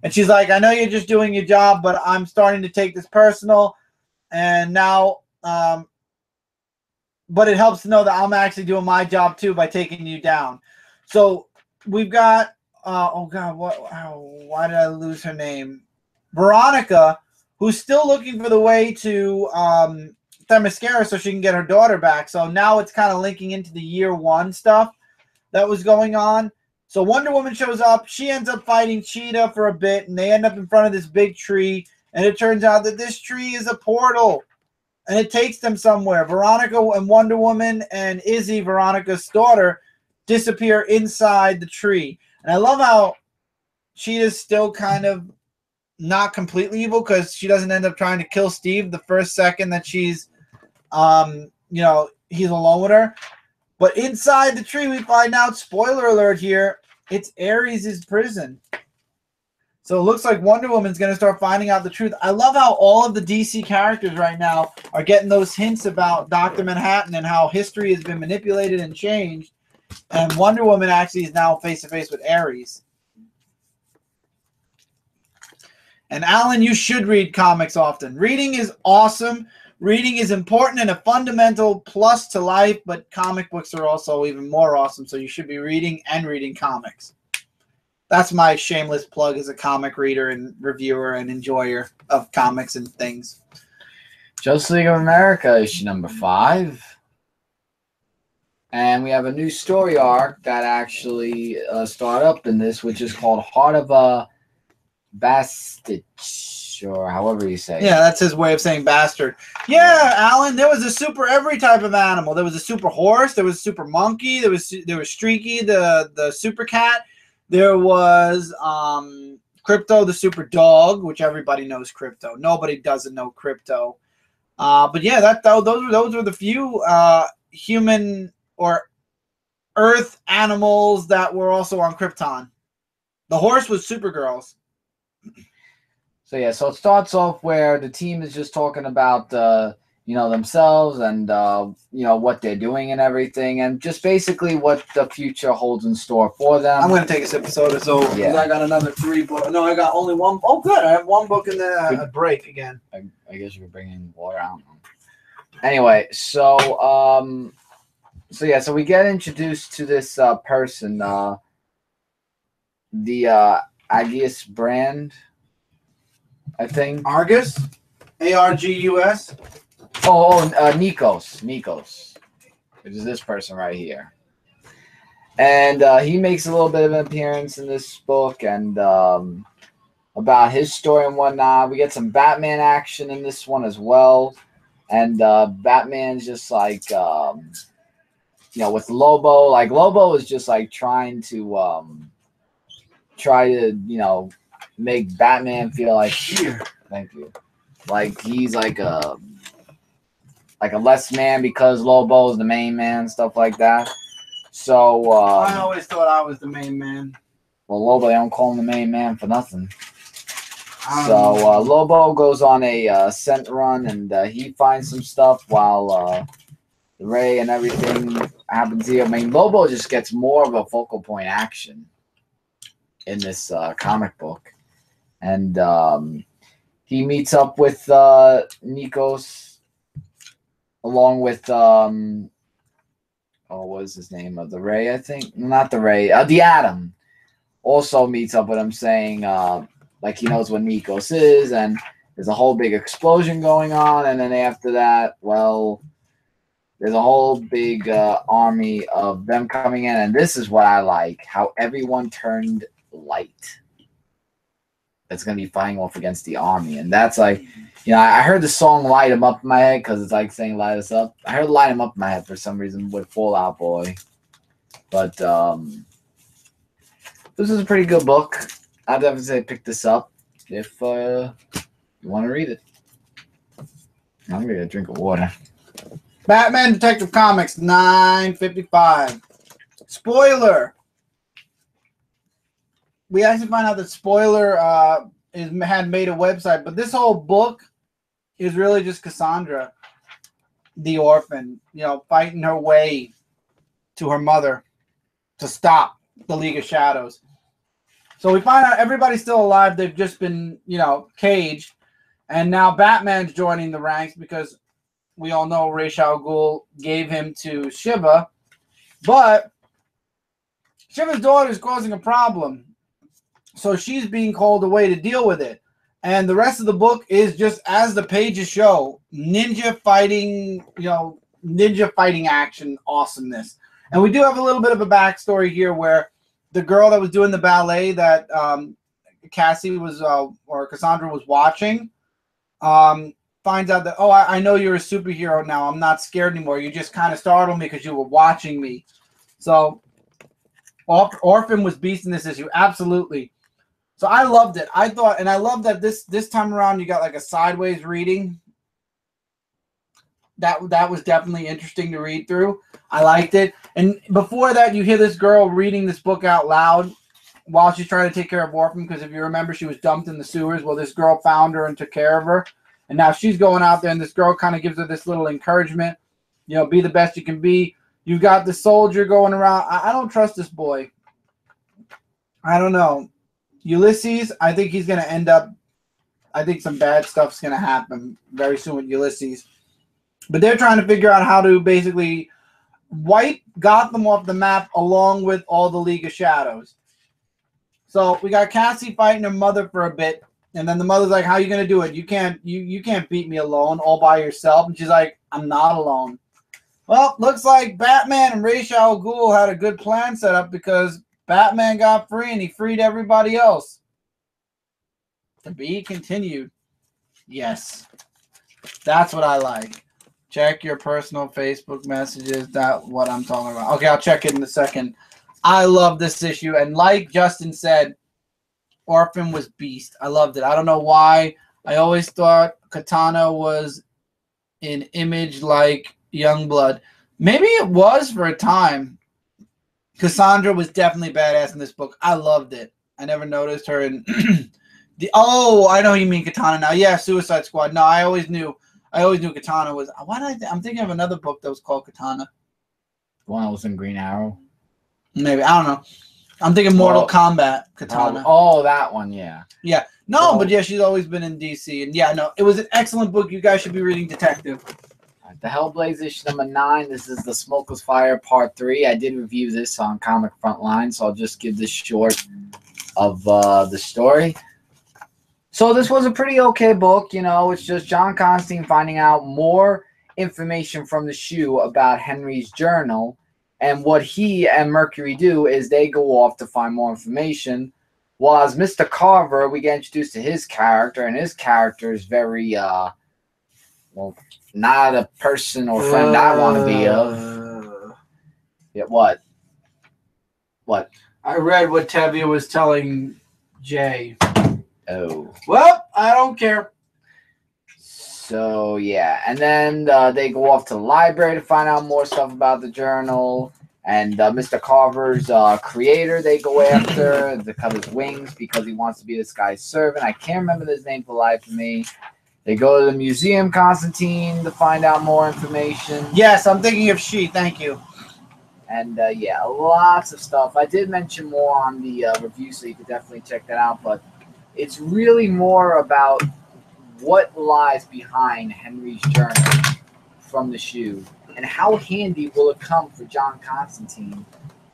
And she's like, I know you're just doing your job, but I'm starting to take this personal. And now, but it helps to know that I'm actually doing my job too by taking you down. So we've got, oh God, why did I lose her name? Veronica, who's still looking for the way to Themyscira so she can get her daughter back. So now it's kind of linking into the year one stuff that was going on. So Wonder Woman shows up. She ends up fighting Cheetah for a bit, and they end up in front of this big tree. And it turns out that this tree is a portal, and it takes them somewhere. Veronica and Wonder Woman and Izzy, Veronica's daughter, disappear inside the tree. And I love how Cheetah's still kind of not completely evil, because she doesn't end up trying to kill Steve the first second that she's, you know, he's alone with her. But inside the tree, we find out, spoiler alert here, it's Ares' prison. So it looks like Wonder Woman's going to start finding out the truth. I love how all of the DC characters right now are getting those hints about Dr. Manhattan and how history has been manipulated and changed. And Wonder Woman actually is now face-to-face with Ares. And Alan, you should read comics often. Reading is awesome. Reading is important and a fundamental plus to life, but comic books are also even more awesome. So you should be reading and reading comics. That's my shameless plug as a comic reader and reviewer and enjoyer of comics and things. Justice League of America issue number 5. And we have a new story arc that actually started up in this, which is called Heart of a Bastich, or however you say it. Yeah, that's his way of saying bastard. Yeah, Alan, there was a super every type of animal. There was a super horse, there was a super monkey, there was Streaky, the super cat. There was Crypto, the super dog, which everybody knows Crypto. Nobody doesn't know Crypto. But yeah, those were the few human or Earth animals that were also on Krypton. The horse was Supergirl's. So yeah, so it starts off where the team is just talking about themselves and what they're doing and everything, and just basically what the future holds in store for them. I'm gonna take a sip of soda, so yeah. I got another 3 books. No, I got only 1. Oh, good. I have 1 book in the break again. I guess you could bring in water. I don't know. Anyway, so yeah, so we get introduced to this person, the Agius brand, I think. Argus, Argus. Nikos, which is this person right here, and he makes a little bit of an appearance in this book, and about his story and whatnot. We get some Batman action in this one as well. And Batman's just like, with Lobo. Like, Lobo is just like trying to make Batman feel like, thank you, like he's like a less man because Lobo's the main man, stuff like that. So I always thought I was the main man. Well, Lobo, they don't call him the main man for nothing. So Lobo goes on a scent run, and he finds some stuff while Ray and everything happens here. I mean, Lobo just gets more of a focal point action in this comic book. And he meets up with Nikos along with, what was his name? The Ray, I think? Not the Ray. The Atom also meets up with him saying... like he knows what Nikos is, and there's a whole big explosion going on, and then after that, well, there's a whole big army of them coming in, and this is what I like, how everyone turned light. That's going to be fighting off against the army, and that's like, I heard the song Light 'Em Up in my head, because it's like saying light us up. I heard Light 'Em Up in my head for some reason with Fall Out Boy, but this is a pretty good book. I'd definitely say pick this up if you want to read it. I'm going to get a drink of water. Batman Detective Comics, $9.55. Spoiler. We actually find out that Spoiler had made a website, but this whole book is really just Cassandra, the orphan, fighting her way to her mother to stop the League of Shadows. So we find out everybody's still alive. They've just been, caged. And now Batman's joining the ranks because we all know Ra's al Ghul gave him to Shiva. But Shiva's daughter is causing a problem. So she's being called away to deal with it. And the rest of the book is just, as the pages show, ninja fighting, ninja fighting action awesomeness. And we do have a little bit of a backstory here where the girl that was doing the ballet that Cassie was, or Cassandra was watching, finds out that, oh, I know you're a superhero now. I'm not scared anymore. You just kind of startled me because you were watching me. So Orphan was beast in this issue. Absolutely. So I loved it. I thought, and I love that this time around you got like a sideways reading. That was definitely interesting to read through. I liked it. And before that, you hear this girl reading this book out loud while she's trying to take care of Orphan, because if you remember, she was dumped in the sewers. Well, this girl found her and took care of her. And now she's going out there, and this girl kind of gives her this little encouragement. Be the best you can be. You've got the soldier going around. I don't trust this boy. I don't know. Ulysses, I think he's going to end up, I think some bad stuff's going to happen very soon with Ulysses. But they're trying to figure out how to basically wipe Gotham off the map along with all the League of Shadows. So we got Cassie fighting her mother for a bit, and then the mother's like, "How are you gonna do it? You can't beat me alone, all by yourself." And she's like, "I'm not alone." Well, looks like Batman and Ra's al Ghul had a good plan set up because Batman got free and he freed everybody else. To be continued. Yes. That's what I like. Check your personal Facebook messages. That's what I'm talking about. Okay, I'll check it in a second. I love this issue. And like Justin said, Orphan was beast. I loved it. I don't know why. I always thought Katana was an image like Youngblood. Maybe it was for a time. Cassandra was definitely badass in this book. I loved it. I never noticed her in I know you mean Katana now. Yeah, Suicide Squad. No, I always knew Katana was. I'm thinking of another book that was called Katana. The one that was in Green Arrow. Maybe, I don't know. I'm thinking Mortal Kombat Katana. Oh, that one, yeah. Yeah. No, but yeah, she's always been in DC. And yeah, no, it was an excellent book. You guys should be reading Detective. The Hellblazer issue number 9. This is the Smokeless Fire Part 3. I did review this on Comic Frontline, so I'll just give this short of the story. So this was a pretty okay book. You know, it's just John Constantine finding out more information from the shoe about Henry's journal. And what he and Mercury do is they go off to find more information. While as Mr. Carver, we get introduced to his character, and his character is very, well, not a person or friend I want to be of. Yeah, what? What? I read what Tevye was telling Jay. Oh. Well, I don't care. So, yeah. And then they go off to the library to find out more stuff about the journal. And Mr. Carver's creator, they go after to cut his wings because he wants to be this guy's servant. I can't remember his name for the life of me. They go to the museum, Constantine, to find out more information. Yes, I'm thinking of She. Thank you. And, yeah, lots of stuff. I did mention more on the review, so you could definitely check that out. But it's really more about what lies behind Henry's journal from the shoe. And how handy will it come for John Constantine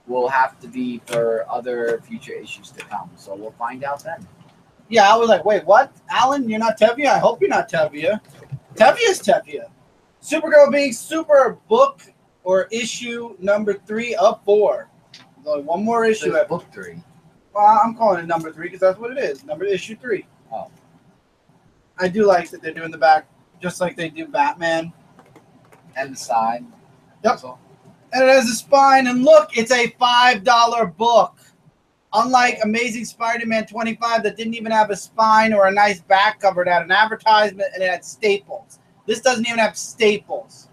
will have to be for other future issues to come. So we'll find out then. Yeah, I was like, wait, what? Alan, you're not Tevye? I hope you're not Tevye. Tevye is Tevye. Supergirl being super book or issue number 3 of 4. There's only one more issue. At book 3. Well, I'm calling it number 3 because that's what it is. Issue 3. Oh. I do like that they're doing the back just like they do Batman. And the side. Yep. And it has a spine. And look, it's a $5 book. Unlike Amazing Spider-Man 25 that didn't even have a spine or a nice back cover. It had an advertisement and it had staples. This doesn't even have staples.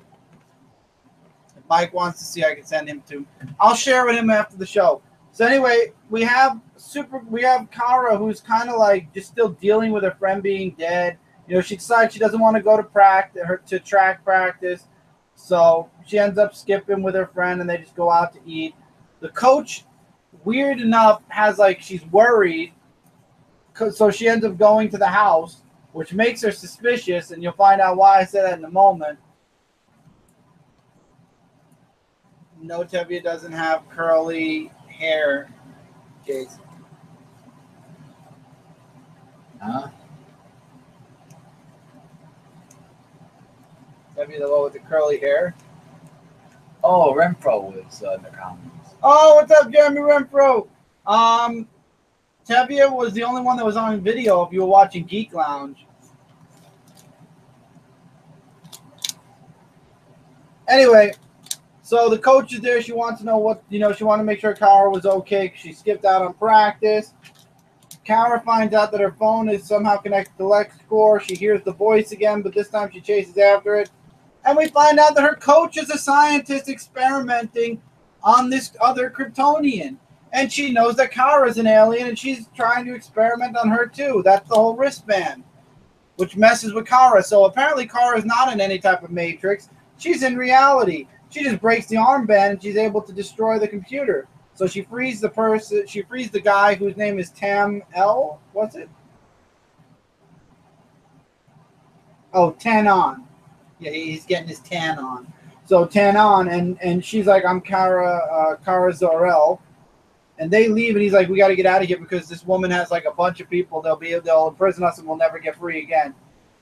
If Mike wants to see, I can send him to. I'll share with him after the show. So anyway, we have Kara, who's kind of like just still dealing with her friend being dead. You know, she decides she doesn't want to go to track practice. So she ends up skipping with her friend, and they just go out to eat. The coach, weird enough, she's worried, so she ends up going to the house, which makes her suspicious, and you'll find out why I say that in a moment. No, Tevye doesn't have curly hair, Jason. Huh? Tevye the one with the curly hair. Oh, Renfro was in the comments. Oh, what's up, Jeremy Renfro? Tevye was the only one that was on video if you were watching Geek Lounge. Anyway, so the coach is there. She wants to know she wanted to make sure Kara was okay because she skipped out on practice. Kara finds out that her phone is somehow connected to LexCorp. She hears the voice again, but this time she chases after it. And we find out that her coach is a scientist experimenting on this other Kryptonian. And she knows that Kara's an alien, and she's trying to experiment on her too. That's the whole wristband, which messes with Kara. So apparently Kara's not in any type of Matrix. She's in reality. She just breaks the armband, and she's able to destroy the computer. So she frees the person. She frees the guy whose name is Tam L. What's it? Oh, Tan On. Yeah, he's getting his tan on. So tan on, and she's like, I'm Kara Zor-El, And they leave, and he's like, we got to get out of here because this woman has like a bunch of people. They'll imprison us, and we'll never get free again.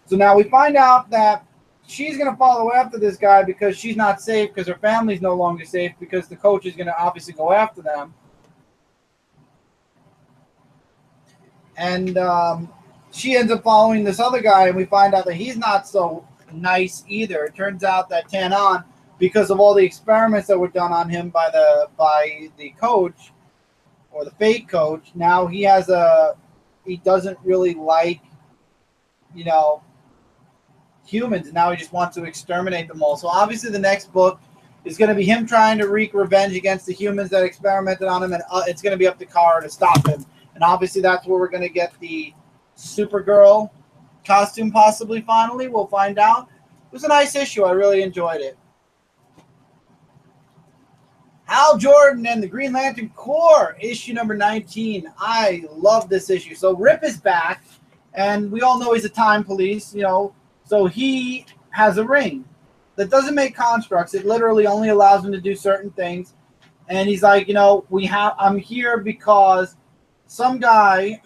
So now we find out that she's going to follow after this guy because she's not safe because her family's no longer safe because the coach is going to obviously go after them. And she ends up following this other guy, and we find out that he's not so nice either. It turns out that Tanon, because of all the experiments that were done on him by the coach or the fake coach, now he doesn't really like, humans, and now he just wants to exterminate them all. So obviously the next book is going to be him trying to wreak revenge against the humans that experimented on him, and it's going to be up to Kara to stop him. And obviously that's where we're going to get the Supergirl costume possibly finally. We'll find out. It was a nice issue. I really enjoyed it. Hal Jordan and the Green Lantern Corps, issue number 19. I love this issue. So Rip is back, and we all know he's a time police, so he has a ring that doesn't make constructs. It literally only allows him to do certain things. And he's like, I'm here because some guy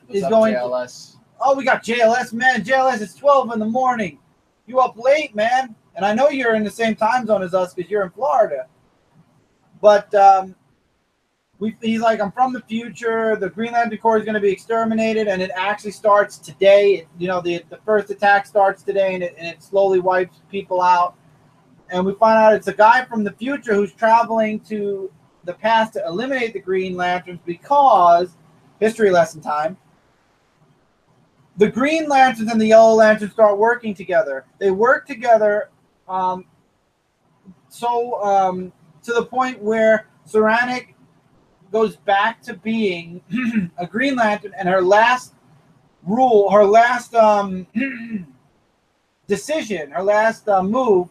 is going JLS? Oh, we got JLS, man. JLS, it's 12 in the morning. You up late, man. And I know you're in the same time zone as us because you're in Florida. But he's like, I'm from the future. The Green Lantern Corps is going to be exterminated, and it actually starts today. The first attack starts today, and it slowly wipes people out. And we find out it's a guy from the future who's traveling to the past to eliminate the Green Lanterns because, history lesson time, the Green Lanterns and the Yellow Lanterns start working together. They work together to the point where Saranic goes back to being a Green Lantern, and her last decision, her last move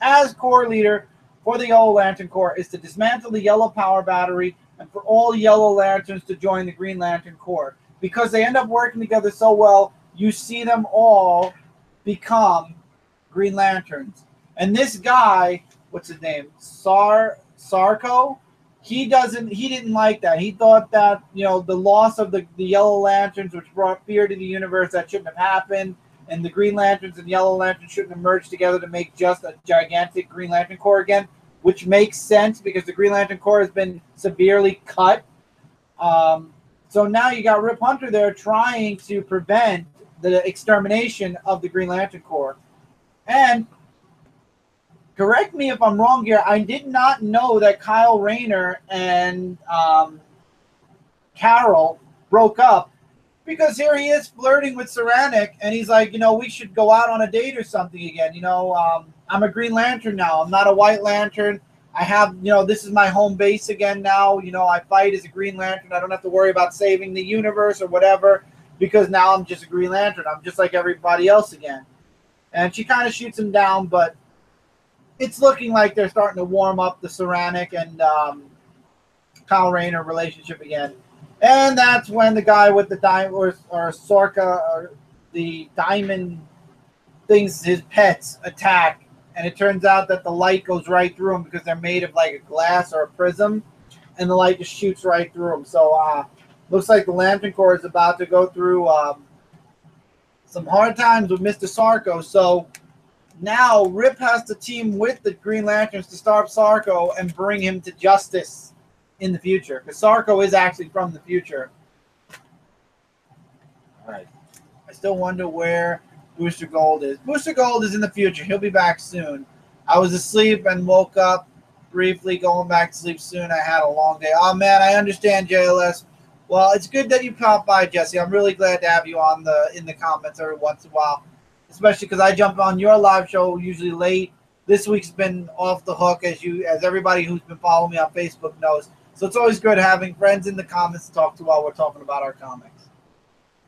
as Corps leader for the Yellow Lantern Corps is to dismantle the Yellow Power Battery and for all Yellow Lanterns to join the Green Lantern Corps. Because they end up working together so well, you see them all become Green Lanterns. And this guy, what's his name? Stokoe? He didn't like that. He thought that, the loss of the Yellow Lanterns, which brought fear to the universe, that shouldn't have happened. And the Green Lanterns and Yellow Lanterns shouldn't have merged together to make just a gigantic Green Lantern Corps again, which makes sense because the Green Lantern Corps has been severely cut. So now you got Rip Hunter there trying to prevent the extermination of the Green Lantern Corps. And correct me if I'm wrong here, I did not know that Kyle Rayner and Carol broke up, because here he is flirting with Saranic, and he's like, we should go out on a date or something again. I'm a Green Lantern now. I'm not a White Lantern. I have, this is my home base again now. I fight as a Green Lantern. I don't have to worry about saving the universe or whatever, because now I'm just a Green Lantern. I'm just like everybody else again. And she kind of shoots him down, but it's looking like they're starting to warm up the Saranic and Kyle Rayner relationship again. And that's when the guy with the diamond, or Sorka, or the diamond things, his pets, attack. And it turns out that the light goes right through them because they're made of like a glass or a prism. And the light just shoots right through them. So looks like the Lantern Corps is about to go through some hard times with Mr. Stokoe. So now Rip has to team with the Green Lanterns to stop Stokoe and bring him to justice in the future, because Stokoe is actually from the future. All right. I still wonder where Booster Gold is. Booster Gold is in the future. He'll be back soon. I was asleep and woke up briefly, going back to sleep soon. I had a long day. Oh, man, I understand, JLS. Well, it's good that you popped by, Jesse. I'm really glad to have you on in the comments every once in a while, especially because I jump on your live show usually late. This week's been off the hook, as everybody who's been following me on Facebook knows. So it's always good having friends in the comments to talk to while we're talking about our comics.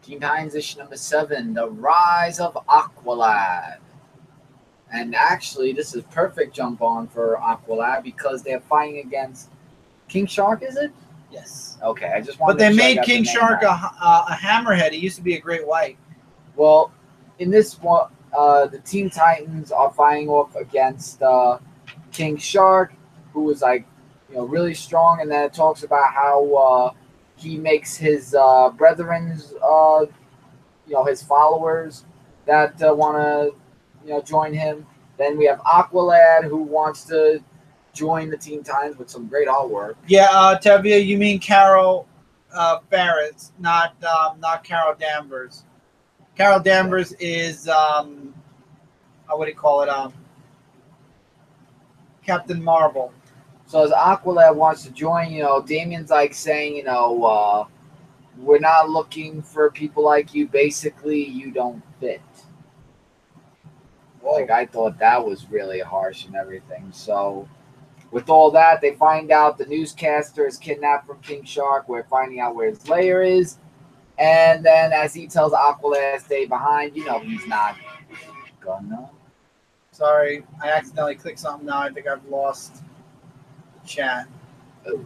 Teen Titans issue number 7, The Rise of Aqualad. And actually, this is perfect jump on for Aqualad because they're fighting against King Shark, is it? Yes. Okay, I just wanted to But they check made out King the name Shark right. a hammerhead. He used to be a great white. Well, in this one, the Teen Titans are fighting off against King Shark, who was like really strong, and then it talks about how he makes his brethren's, his followers that want to, join him. Then we have Aqualad, who wants to join the Teen Titans with some great artwork. Yeah, Tevia, you mean Carol Ferris, not Carol Danvers. Carol Danvers is what do you call it? Captain Marvel. So as Aqualad wants to join, Damien's like saying, we're not looking for people like you. Basically, you don't fit. Whoa. Like, I thought that was really harsh and everything. So with all that, they find out the newscaster is kidnapped from King Shark. We're finding out where his lair is. And then as he tells Aqualad to stay behind, he's not gonna. Sorry, I accidentally clicked something now. I think I've lost the chat. Oh,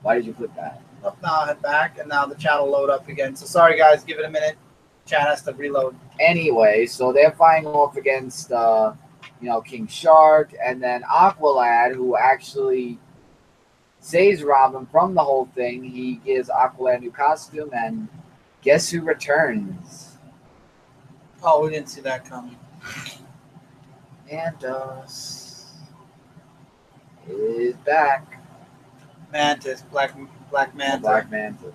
why did you click that? Oh, now I head back, and now the chat will load up again. So sorry, guys. Give it a minute. Chat has to reload. Anyway, so they're fighting off against, King Shark, and then Aqualad, who actually saves Robin from the whole thing. He gives Aqualad a new costume, and guess who returns? Oh, we didn't see that coming. And is back. Mantis, Black Manta. Black Manta.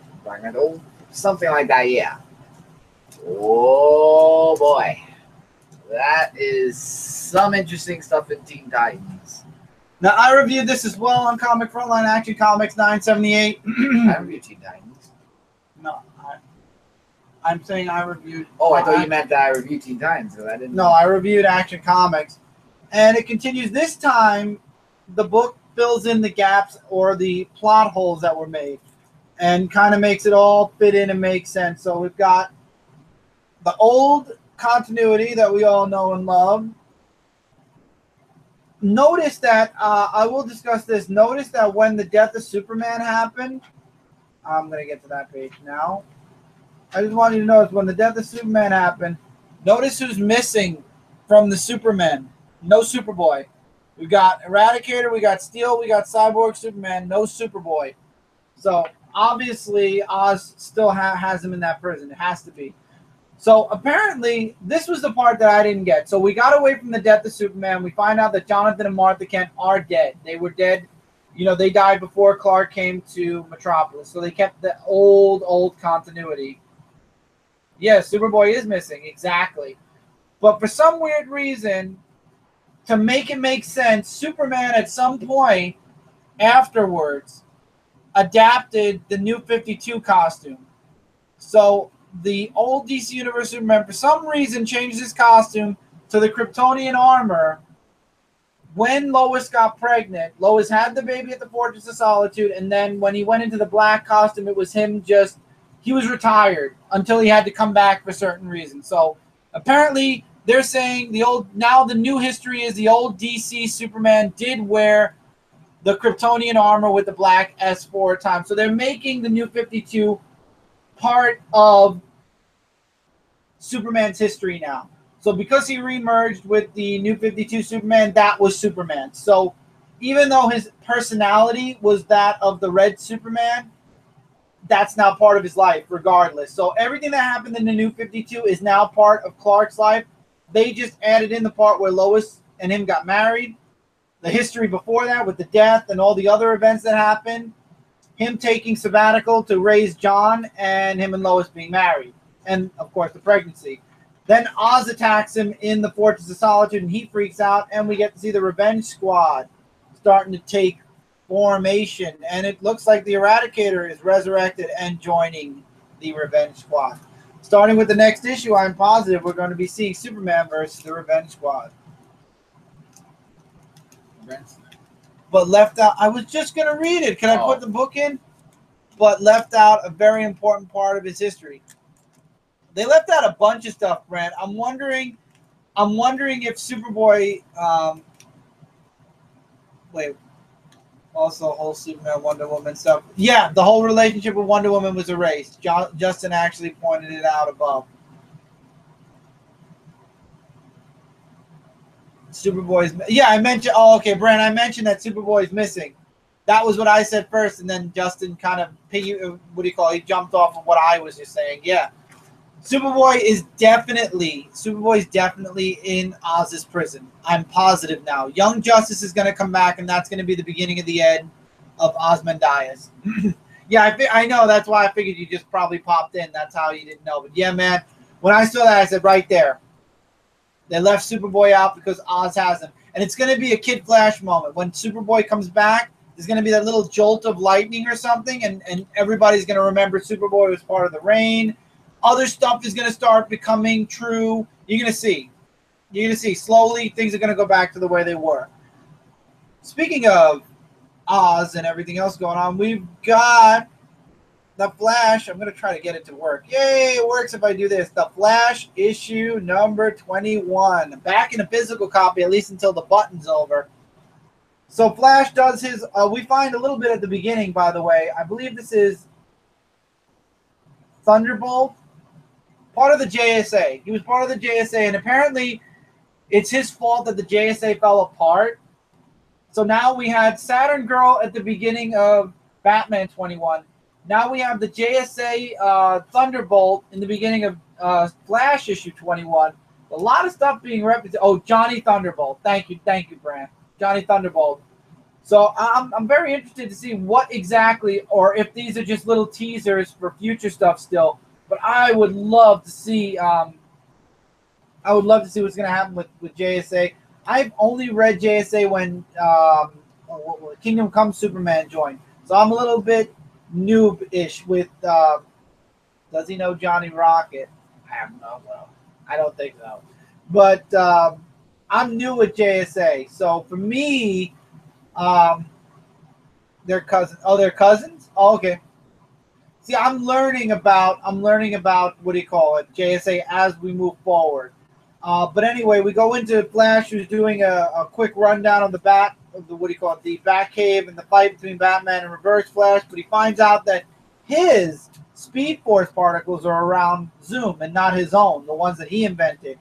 Oh, something like that, yeah. Oh boy. That is some interesting stuff in Teen Titans. Now, I reviewed this as well on Comic Frontline Action Comics 978. I reviewed Teen Titans. No, I'm saying I reviewed. Oh, I thought you meant that I reviewed Teen Titans. So I didn't. No, I reviewed Action Comics. And it continues. This time, the book fills in the gaps or the plot holes that were made and kind of makes it all fit in and make sense. So we've got the old continuity that we all know and love. Notice that, I will discuss this. Notice that when the death of Superman happened, I'm going to get to that page now. I just want you to notice when the death of Superman happened, notice who's missing from the Superman. No Superboy. We got Eradicator, we got Steel, we got Cyborg, Superman, no Superboy. So obviously Oz still has him in that prison. It has to be. So apparently this was the part that I didn't get. So we got away from the death of Superman. We find out that Jonathan and Martha Kent are dead. They were dead. They died before Clark came to Metropolis. So they kept the old continuity. Yes, Superboy is missing. Exactly. But for some weird reason, to make it make sense, Superman at some point afterwards adapted the New 52 costume. So the old DC Universe Superman, for some reason, changed his costume to the Kryptonian armor when Lois got pregnant. Lois had the baby at the Fortress of Solitude, and then when he went into the black costume, it was him he was retired until he had to come back for certain reasons. So apparently they're saying the new history is the old DC Superman did wear the Kryptonian armor with the black S4 time. So they're making the New 52 part of Superman's history now. So because he remerged with the New 52 Superman, that was Superman. So even though his personality was that of the Red Superman, that's now part of his life regardless. So everything that happened in the New 52 is now part of Clark's life. They just added in the part where Lois and him got married, the history before that with the death and all the other events that happened, him taking sabbatical to raise John, and him and Lois being married, and of course the pregnancy. Then Oz attacks him in the Fortress of Solitude, and he freaks out, and we get to see the Revenge Squad starting to take formation, and it looks like the Eradicator is resurrected and joining the Revenge Squad. Starting with the next issue, I'm positive we're going to be seeing Superman versus the Revenge Squad. But left out, I was just going to read it. Can I put the book in? But left out a very important part of his history. They left out a bunch of stuff, Brent. I'm wondering if Superboy, also whole Superman, Wonder Woman stuff. Yeah, the whole relationship with Wonder Woman was erased. Justin actually pointed it out above. Superboy's, yeah, I mentioned, Brent, I mentioned that Superboy's missing. That was what I said first, and then Justin kind of he jumped off of what I was just saying. Yeah, Superboy is definitely in Oz's prison. I'm positive now. Young Justice is going to come back, and that's going to be the beginning of the end of Ozymandias. Yeah, I know. That's why I figured you just probably popped in. That's how you didn't know. But yeah, man, when I saw that, I said right there, they left Superboy out because Oz has him. And it's going to be a Kid Flash moment. When Superboy comes back, there's going to be that little jolt of lightning or something, and everybody's going to remember Superboy was part of the rain. Other stuff is going to start becoming true. You're going to see. You're going to see. Slowly, things are going to go back to the way they were. Speaking of Oz and everything else going on, we've got The Flash. I'm going to try to get it to work. Yay, it works if I do this. The Flash issue number 21. Back in a physical copy, at least until the button's over. So Flash does his, we find a little bit at the beginning, by the way. I believe this is Thunderbolt, part of the JSA. He was part of the JSA, and apparently it's his fault that the JSA fell apart. So now we had Saturn Girl at the beginning of Batman 21. Now we have the JSA Thunderbolt in the beginning of Flash issue 21. A lot of stuff being represented. Oh, Johnny Thunderbolt. Thank you, Brand. Johnny Thunderbolt. So I'm very interested to see what exactly, or if these are just little teasers for future stuff still. But I would love to see. What's going to happen with JSA. I've only read JSA when Kingdom Come Superman joined, so I'm a little bit noob-ish with. Does he know Johnny Rocket? I have no clue. I don't think so. But I'm new with JSA, so for me, they're cousins. Oh, they're cousins. Oh, okay. See, I'm learning about what do you call it, JSA as we move forward. But anyway, we go into Flash, who's doing a quick rundown of the Batcave and the fight between Batman and Reverse Flash. But he finds out that his Speed Force particles are around Zoom and not his own, the ones that he invented.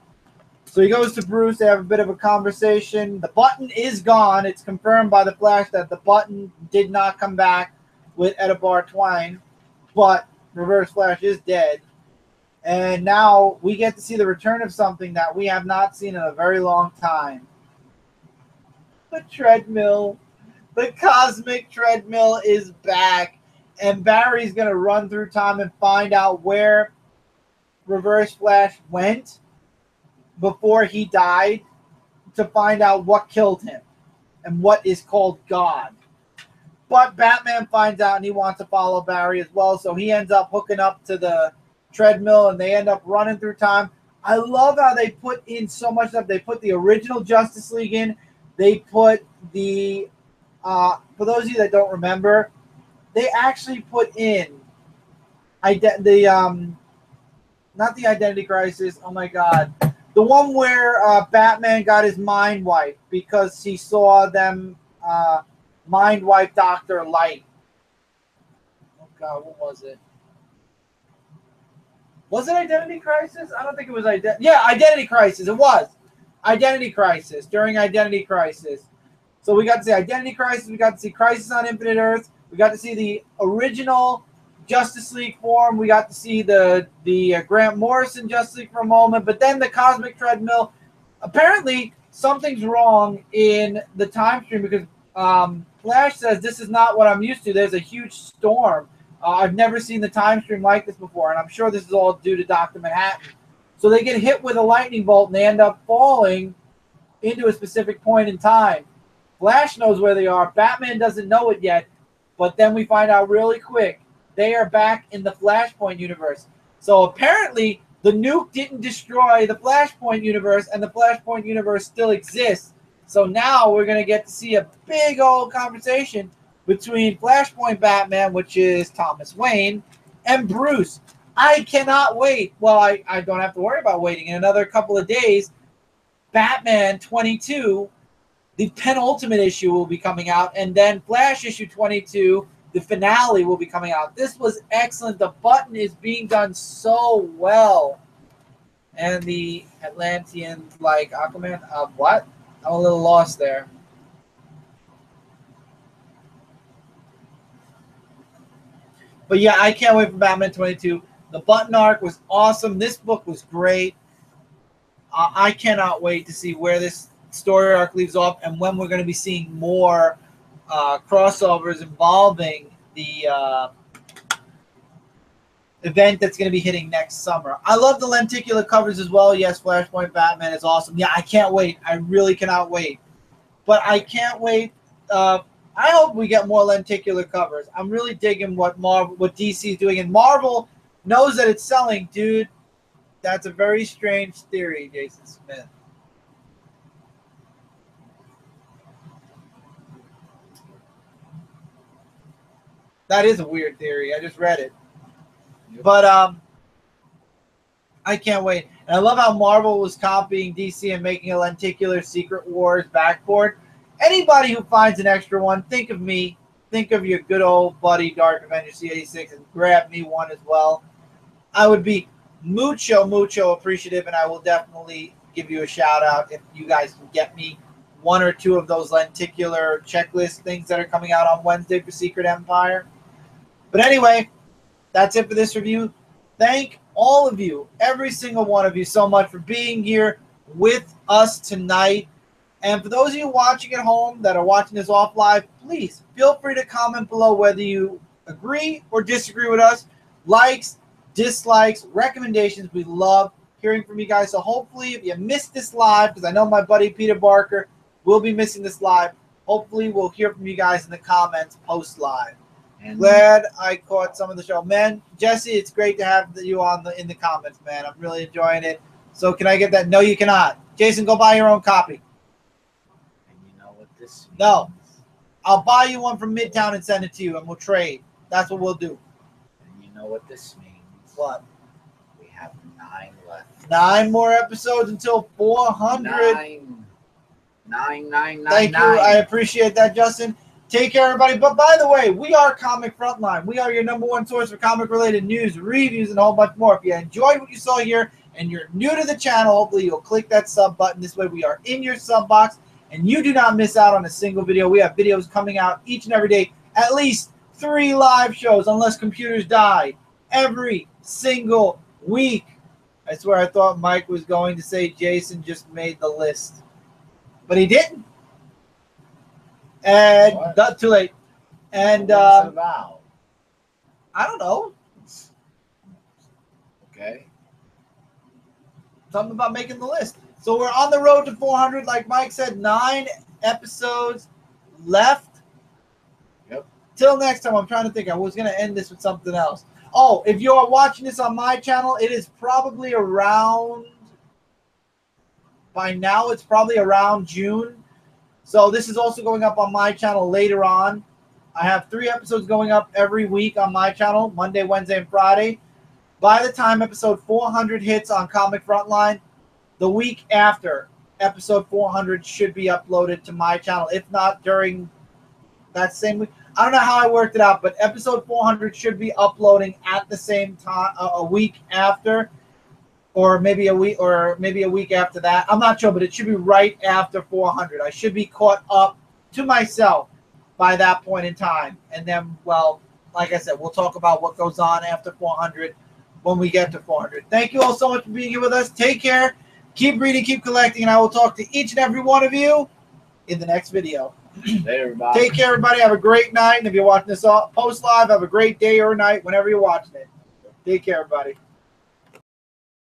So he goes to Bruce. They have a bit of a conversation. The button is gone. It's confirmed by the Flash that the button did not come back with Edibar Twine, but Reverse Flash is dead. And now we get to see the return of something that we have not seen in a very long time. The treadmill. The cosmic treadmill is back. And Barry's going to run through time and find out where Reverse Flash went before he died to find out what killed him and what is called God. But Batman finds out and he wants to follow Barry as well, so he ends up hooking up to the treadmill and they end up running through time. I love how they put in so much stuff. They put the original Justice League in. They put the, for those of you that don't remember, they actually put in not the Identity Crisis. Oh my God. The one where Batman got his mind wiped because he saw them mind wipe Dr. Light. Oh God, what was it? Was it Identity Crisis? I don't think it was Identity Crisis. It was Identity Crisis, during Identity Crisis. So we got to see Identity Crisis. We got to see Crisis on Infinite Earths. We got to see the original Justice League form. We got to see the Grant Morrison Justice League for a moment. But then the Cosmic Treadmill. Apparently, something's wrong in the time stream because Flash says this is not what I'm used to. There's a huge storm. I've never seen the time stream like this before, and I'm sure this is all due to Dr. Manhattan. So they get hit with a lightning bolt, and they end up falling into a specific point in time. Flash knows where they are. Batman doesn't know it yet, but then we find out really quick they are back in the Flashpoint universe. So apparently the nuke didn't destroy the Flashpoint universe, and the Flashpoint universe still exists. So now we're going to get to see a big old conversation between Flashpoint Batman, which is Thomas Wayne, and Bruce. I cannot wait. Well, I don't have to worry about waiting. In another couple of days, Batman 22, the penultimate issue, will be coming out, and then Flash issue 22, the finale, will be coming out. This was excellent. The button is being done so well. And the Atlanteans like Aquaman. What? I'm a little lost there. But yeah, I can't wait for Batman 22. The Button arc was awesome. This book was great. I cannot wait to see where this story arc leaves off and when we're going to be seeing more crossovers involving the event that's going to be hitting next summer. I love the lenticular covers as well. Yes, Flashpoint Batman is awesome. Yeah, I can't wait. I really cannot wait. But I can't wait. I hope we get more lenticular covers. I'm really digging what DC is doing. And Marvel knows that it's selling, dude. That's a very strange theory, Jason Smith. That is a weird theory. I just read it. But I can't wait. And I love how Marvel was copying DC and making a lenticular Secret Wars backboard. Anybody who finds an extra one, think of me. Think of your good old buddy Dark Avenger C86 and grab me one as well. I would be mucho appreciative, and I will definitely give you a shout out if you guys can get me one or two of those lenticular checklist things that are coming out on Wednesday for Secret Empire. But anyway, that's it for this review. Thank all of you, every single one of you, so much for being here with us tonight. And for those of you watching at home that are watching this off live, please feel free to comment below whether you agree or disagree with us. Likes, dislikes, recommendations. We love hearing from you guys. So hopefully if you missed this live, because I know my buddy Peter Barker will be missing this live, hopefully we'll hear from you guys in the comments post live. And glad I caught some of the show. Man, Jesse, it's great to have you on in the comments, man. I'm really enjoying it. So can I get that? No, you cannot. Jason, go buy your own copy. And you know what this means? No. I'll buy you one from Midtown and send it to you, and we'll trade. That's what we'll do. And you know what this means? What? We have 9 left. 9 more episodes until 400. 9. Thank you. I appreciate that, Justin. Take care, everybody. But by the way, we are Comic Frontline. We are your #1 source for comic-related news, reviews, and a whole bunch more. If you enjoyed what you saw here and you're new to the channel, hopefully you'll click that sub button. This way we are in your sub box, and you do not miss out on a single video. We have videos coming out each and every day, at least 3 live shows, unless computers die, every single week. I swear I thought Mike was going to say Jason just made the list, but he didn't. And not too late. And what's it about? I don't know. Okay. Something about making the list. So we're on the road to 400. Like Mike said, 9 episodes left. Yep. Till next time, I'm trying to think. I was going to end this with something else. Oh, if you are watching this on my channel, it is probably around, by now, it's probably around June. So this is also going up on my channel later on. I have 3 episodes going up every week on my channel, Monday, Wednesday, and Friday. By the time episode 400 hits on Comic Frontline, the week after episode 400 should be uploaded to my channel. If not during that same week. I don't know how I worked it out, but episode 400 should be uploading at the same time, a week after. Or maybe a week after that. I'm not sure, but it should be right after 400. I should be caught up to myself by that point in time. And then, well, like I said, we'll talk about what goes on after 400 when we get to 400. Thank you all so much for being here with us. Take care. Keep reading, keep collecting, and I will talk to each and every one of you in the next video. Later, everybody. Take care, everybody. Have a great night. And if you're watching this post live, have a great day or night whenever you're watching it. Take care, everybody.